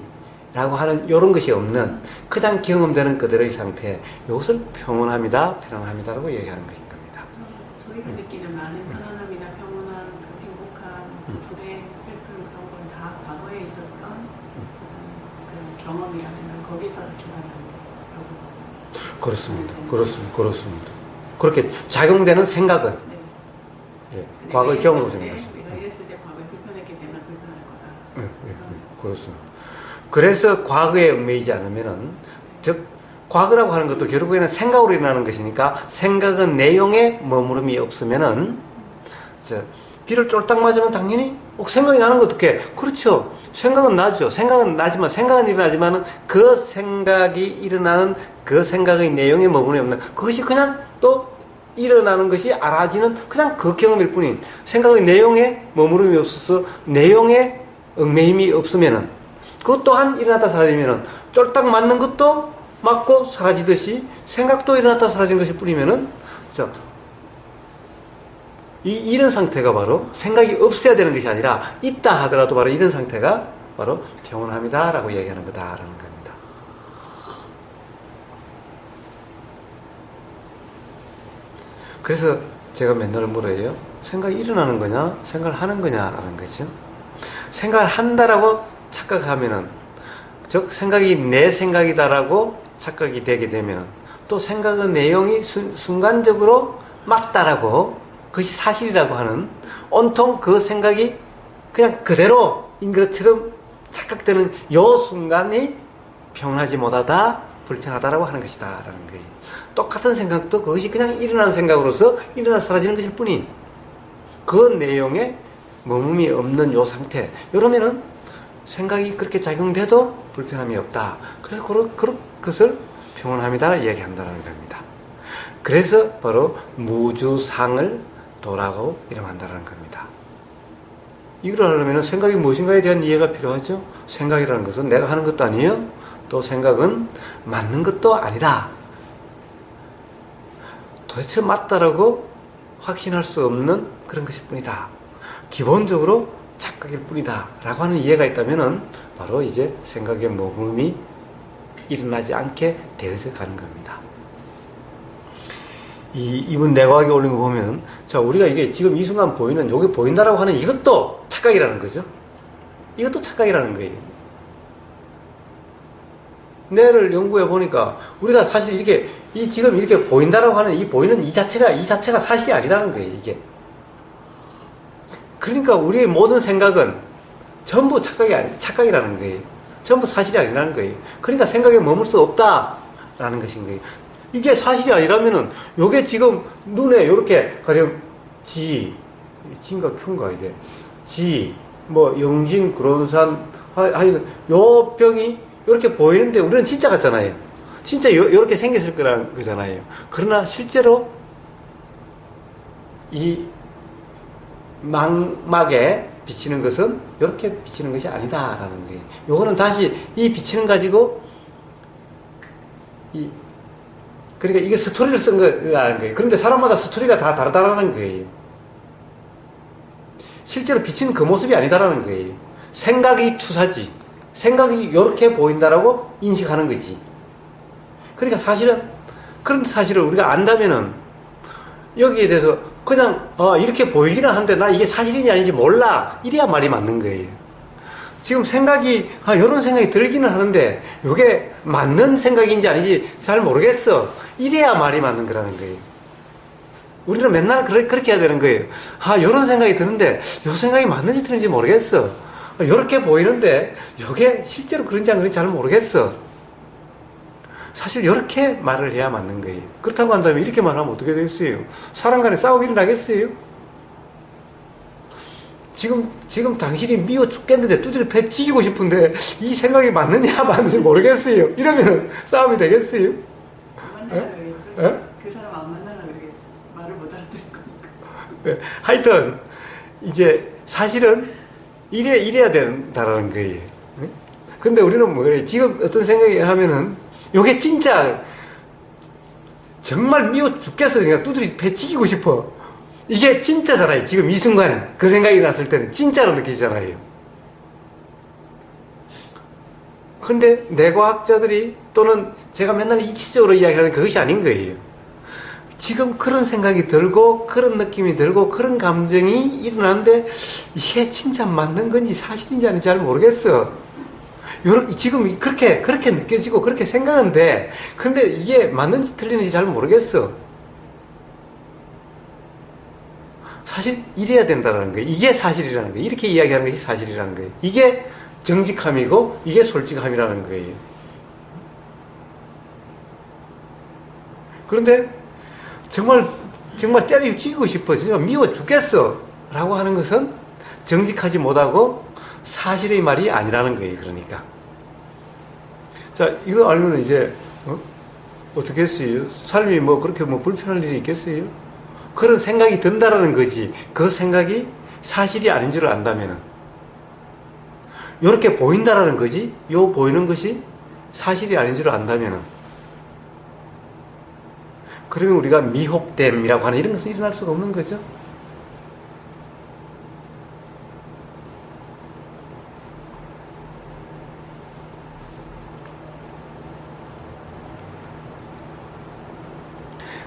라고 하는 요런 것이 없는 그냥 경험되는 그대로의 상태, 이것을 평온합니다, 편안합니다라고 얘기하는 것인 겁니다. 저희가 느끼는 많은 편안함이나 평온함, 행복함, 불행, 슬픔 그런 건 다 과거에 있었던 어떤 그런 경험이라든가 거기서 기반하는 그렇습니다. 그렇습니다. 그렇게 작용되는 생각은 네. 예, 과거의 경험으로 생각하십니다. 내가 이랬을 때 과거에 불편했기 때문에 불편할 거다. 그렇습니다. 그래서 과거에 얽매이지 않으면은, 즉, 과거라고 하는 것도 결국에는 생각으로 일어나는 것이니까, 생각은 내용에 머무름이 없으면은, 비를 쫄딱 맞으면 당연히 생각이 나는 거 어떡해? 그렇죠. 생각은 나죠. 생각은 나지만, 생각은 일어나지만은 그 생각이 일어나는 그 생각의 내용에 머무름이 없는, 그것이 그냥 또 일어나는 것이 알아지는 그냥 그 경험일 뿐인, 생각의 내용에 머무름이 없어서 내용에 얽매임이 없으면은, 그것 또한 일어났다 사라지면은, 쫄딱 맞는 것도 맞고 사라지듯이 생각도 일어났다 사라진 것일 뿐이면은, 이런 상태가 바로 생각이 없어야 되는 것이 아니라 있다 하더라도 바로 이런 상태가 바로 평온함이다라고 얘기하는 거다라는 겁니다. 그래서 제가 맨날 물어요. 생각이 일어나는 거냐? 생각을 하는 거냐라는 거죠. 생각을 한다라고 착각하면은, 즉 생각이 내 생각이다라고 착각이 되게 되면은, 또 생각의 내용이 순간적으로 맞다라고, 그것이 사실이라고 하는, 온통 그 생각이 그냥 그대로인 것처럼 착각되는 요 순간이 평온하지 못하다, 불편하다라고 하는 것이다 라는 거예요. 똑같은 생각도 그것이 그냥 일어난 생각으로서 일어나 사라지는 것일 뿐인, 그 내용에 머금이 없는 요 상태, 이러면은 생각이 그렇게 작용돼도 불편함이 없다. 그래서 그것을 평온함이다 이야기한다는 겁니다. 그래서 바로 무주상을 도라고 이름한다는 겁니다. 이걸 하려면 생각이 무엇인가에 대한 이해가 필요하죠. 생각이라는 것은 내가 하는 것도 아니에요. 또 생각은 맞는 것도 아니다. 도대체 맞다라고 확신할 수 없는 그런 것일 뿐이다. 기본적으로 착각일 뿐이다 라고 하는 이해가 있다면 바로 이제 생각의 모험이 일어나지 않게 되어서 가는 겁니다. 이분 내과학에 올린 거 보면, 자, 우리가 이게 지금 이 순간 보이는, 여기 보인다라고 하는 이것도 착각이라는 거죠. 이것도 착각이라는 거예요. 뇌를 연구해 보니까, 우리가 사실 이렇게, 지금 이렇게 보인다라고 하는 이 보이는 이 자체가 사실이 아니라는 거예요, 이게. 그러니까 우리의 모든 생각은 전부 착각이라는 거예요. 전부 사실이 아니라는 거예요. 그러니까 생각에 머물 수 없다라는 것인 거예요. 이게 사실이 아니라면은, 요게 지금 눈에 이렇게 가령 지인가 큐인가 이게, 영진, 구론산, 요 병이 이렇게 보이는데 우리는 진짜 같잖아요. 진짜 요렇게 생겼을 거라는 거잖아요. 그러나 실제로 이 망막에 비치는 것은 이렇게 비치는 것이 아니다라는 거예요. 요거는 다시 이 비치는 가지고 그러니까 이게 스토리를 쓴 거라는 거예요. 그런데 사람마다 스토리가 다 다르다라는 거예요. 실제로 비치는 그 모습이 아니다라는 거예요. 생각이 투사지. 생각이 이렇게 보인다라고 인식하는 거지. 그러니까 그런 사실을 우리가 안다면은 여기에 대해서 그냥 이렇게 보이기는 하는데 나 이게 사실인지 아닌지 몰라. 이래야 말이 맞는 거예요. 지금 생각이 이런 생각이 들기는 하는데 이게 맞는 생각인지 아닌지 잘 모르겠어. 이래야 말이 맞는 거라는 거예요. 우리는 맨날 그렇게 해야 되는 거예요. 이런 생각이 드는데 이 생각이 맞는지 틀린지 모르겠어. 이렇게 보이는데 이게 실제로 그런지 안 그런지 잘 모르겠어. 사실 이렇게 말을 해야 맞는 거예요. 그렇다고 한다면 이렇게 말하면 어떻게 되겠어요? 사람 간에 싸움이 일어나겠어요? 지금 당신이 미워 죽겠는데 두드려 패 찌기고 싶은데 이 생각이 맞느냐 맞는지 모르겠어요. 이러면 싸움이 되겠어요? 안 만나려고 그러겠죠. 에? 그 사람 안 만나려고 그러겠죠. 말을 못 알아들을 거니까. 네. 하여튼 이제 사실은 이래야 된다라는 거예요. 근데 우리는 뭐 그래, 지금 어떤 생각이 하면은 요게 진짜 정말 미워 죽겠어. 그냥 두드려 패 찌기고 싶어. 이게 진짜잖아요. 지금 이 순간 그 생각이 났을 때는 진짜로 느끼잖아요. 그런데 뇌과학자들이 또는 제가 맨날 이치적으로 이야기하는 그것이 아닌 거예요. 지금 그런 생각이 들고 그런 느낌이 들고 그런 감정이 일어나는데 이게 진짜 맞는 건지 사실인지 아닌지 잘 모르겠어. 지금 그렇게 느껴지고 그렇게 생각은 돼. 근데 이게 맞는지 틀리는지 잘 모르겠어. 사실 이래야 된다는 거예요. 이게 사실이라는 거예요. 이렇게 이야기하는 것이 사실이라는 거예요. 이게 정직함이고 이게 솔직함이라는 거예요. 그런데 정말 때려 죽이고 싶어. 진짜 미워 죽겠어. 라고 하는 것은 정직하지 못하고 사실의 말이 아니라는 거예요. 그러니까. 자, 이거 알면 이제, 어떻게 했어요? 삶이 뭐 그렇게 뭐 불편할 일이 있겠어요? 그런 생각이 든다라는 거지. 그 생각이 사실이 아닌 줄 안다면은. 요렇게 보인다라는 거지. 요 보이는 것이 사실이 아닌 줄 안다면은. 그러면 우리가 미혹됨이라고 하는 이런 것은 일어날 수가 없는 거죠.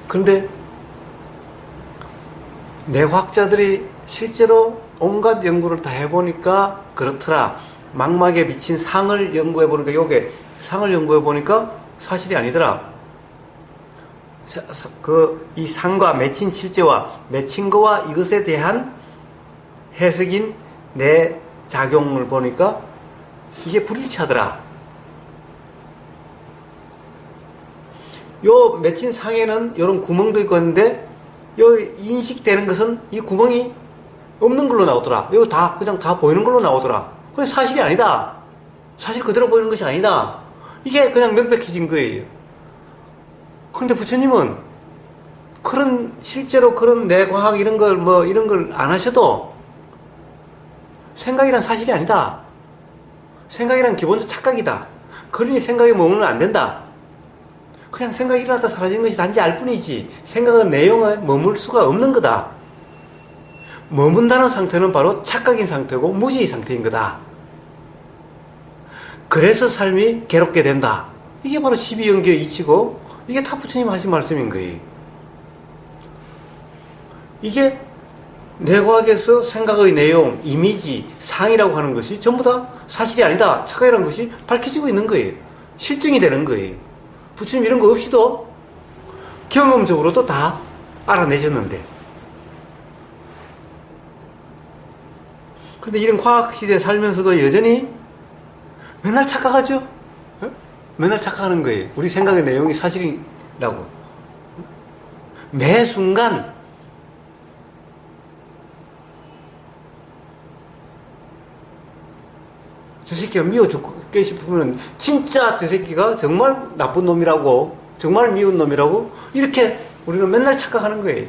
그런데 뇌과학자들이 실제로 온갖 연구를 다 해보니까 그렇더라. 망막에 비친 상을 연구해보니까 요게 상을 연구해보니까 사실이 아니더라. 이 상과 맺힌 실제와 맺힌 거와 이것에 대한 해석인 내 작용을 보니까 이게 불일치하더라. 요 맺힌 상에는 이런 구멍도 있고 있는데 요 인식되는 것은 이 구멍이 없는 걸로 나오더라. 이거 그냥 다 보이는 걸로 나오더라. 그게 사실이 아니다. 사실 그대로 보이는 것이 아니다. 이게 그냥 명백해진 거예요. 그런데 부처님은 실제로 그런 뇌과학 이런 걸 안 하셔도 생각이란 사실이 아니다. 생각이란 기본적 착각이다. 그러니 생각에 머물면 안 된다. 그냥 생각이 일어났다 사라지는 것이 단지 알 뿐이지 생각은 내용에 머물 수가 없는 거다. 머문다는 상태는 바로 착각인 상태고 무지의 상태인 거다. 그래서 삶이 괴롭게 된다. 이게 바로 12연계의 이치고 이게 다 부처님 하신 말씀인 거예요. 이게 뇌과학에서 생각의 내용, 이미지, 상이라고 하는 것이 전부 다 사실이 아니다. 착각이라는 것이 밝혀지고 있는 거예요. 실증이 되는 거예요. 부처님 이런 거 없이도 경험적으로도 다 알아내셨는데. 그런데 이런 과학시대에 살면서도 여전히 맨날 착각하죠? 맨날 착각하는 거예요. 우리 생각의 내용이 사실이라고. 매 순간 저 새끼가 미워 죽게 싶으면 진짜 저 새끼가 정말 나쁜 놈이라고 정말 미운 놈이라고 이렇게 우리는 맨날 착각하는 거예요.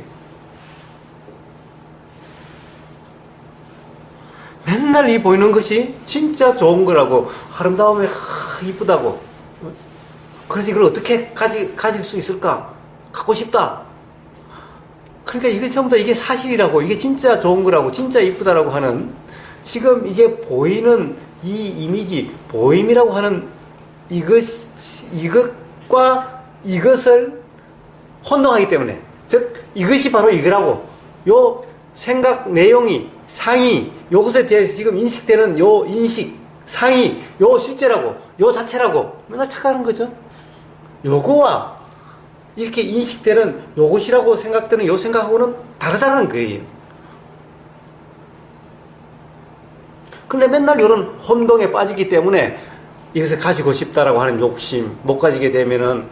맨날 이 보이는 것이 진짜 좋은 거라고 아름다움에 이쁘다고 그래서 이걸 어떻게 가질 수 있을까? 갖고 싶다. 그러니까 이게 전부 다 이게 사실이라고 이게 진짜 좋은 거라고 진짜 이쁘다라고 하는 지금 이게 보이는 이 이미지 보임이라고 하는 이것과 이것을 혼동하기 때문에 즉 이것이 바로 이거라고 요 생각 내용이 상이 요것에 대해서 지금 인식되는 요 인식 상이 요 실제라고 요 자체라고 맨날 착각하는 거죠. 요거와 이렇게 인식되는 요것이라고 생각되는 요 생각하고는 다르다는 거예요. 근데 맨날 이런 혼동에 빠지기 때문에 이것을 가지고 싶다라고 하는 욕심, 못 가지게 되면은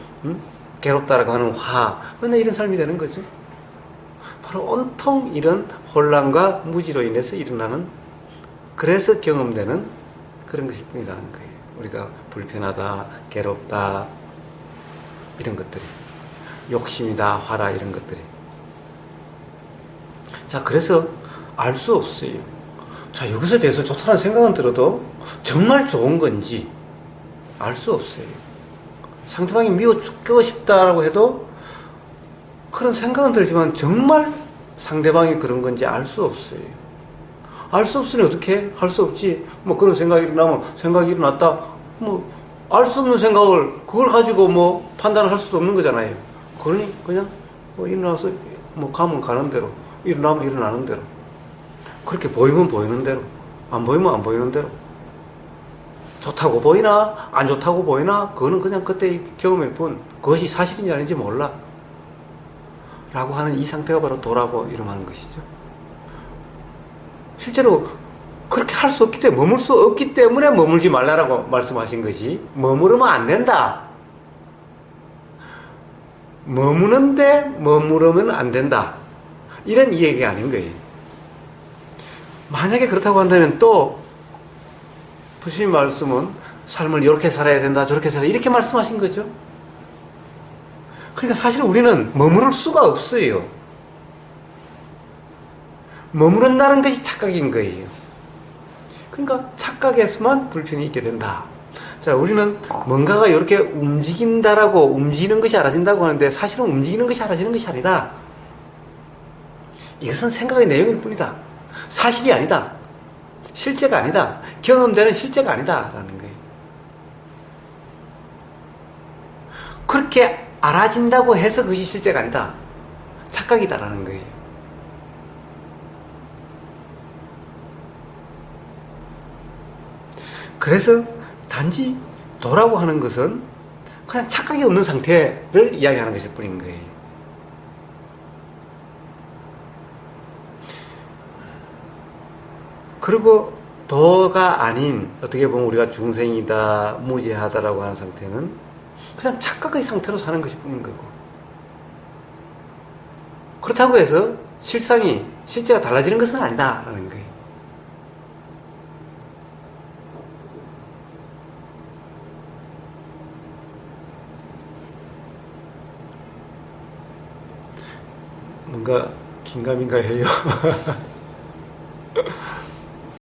괴롭다라고 하는 화, 맨날 이런 삶이 되는 거죠. 바로 온통 이런 혼란과 무지로 인해서 일어나는 그래서 경험되는 그런 것일 뿐이라는 거예요. 우리가 불편하다, 괴롭다 이런 것들이 욕심이다, 화라 이런 것들이. 자, 그래서 알 수 없어요. 자, 이것에 대해서 좋다는 생각은 들어도 정말 좋은 건지 알 수 없어요. 상대방이 미워 죽고 싶다라고 해도 그런 생각은 들지만 정말 상대방이 그런 건지 알 수 없어요. 알 수 없으니 어떻게 할 수 없지. 뭐 그런 생각이 일어나면 생각이 일어났다. 뭐 알 수 없는 생각을 그걸 가지고 뭐 판단을 할 수도 없는 거잖아요. 그러니 그냥 뭐 일어나서 뭐 가면 가는 대로, 일어나면 일어나는 대로, 그렇게 보이면 보이는 대로, 안 보이면 안 보이는 대로, 좋다고 보이나 안 좋다고 보이나 그거는 그냥 그때의 경험일 뿐, 그것이 사실인지 아닌지 몰라 라고 하는 이 상태가 바로 도라고 이름하는 것이죠. 실제로 그렇게 할 수 없기 때문에, 머물 수 없기 때문에 머물지 말라라고 말씀하신 것이, 머무르면 안 된다, 머무는데 머무르면 안 된다, 이런 이야기가 아닌 거예요. 만약에 그렇다고 한다면 또 부처님 말씀은 삶을 이렇게 살아야 된다, 저렇게 살아야 된다, 이렇게 말씀하신 거죠. 그러니까 사실 우리는 머무를 수가 없어요. 머무른다는 것이 착각인 거예요. 그러니까 착각에서만 불편이 있게 된다. 자, 우리는 뭔가가 이렇게 움직인다라고, 움직이는 것이 알아진다고 하는데 사실은 움직이는 것이 알아지는 것이 아니다. 이것은 생각의 내용일 뿐이다. 사실이 아니다. 실제가 아니다. 경험되는 실제가 아니다 라는 거예요. 그렇게 알아진다고 해서 그것이 실제가 아니다. 착각이다라는 거예요. 그래서 단지 도라고 하는 것은 그냥 착각이 없는 상태를 이야기하는 것일 뿐인 거예요. 그리고 도가 아닌, 어떻게 보면 우리가 중생이다, 무지하다라고 하는 상태는 그냥 착각의 상태로 사는 것일 뿐인 거고, 그렇다고 해서 실제가 달라지는 것은 아니다라는 거예요. 뭔가 긴가민가 해요.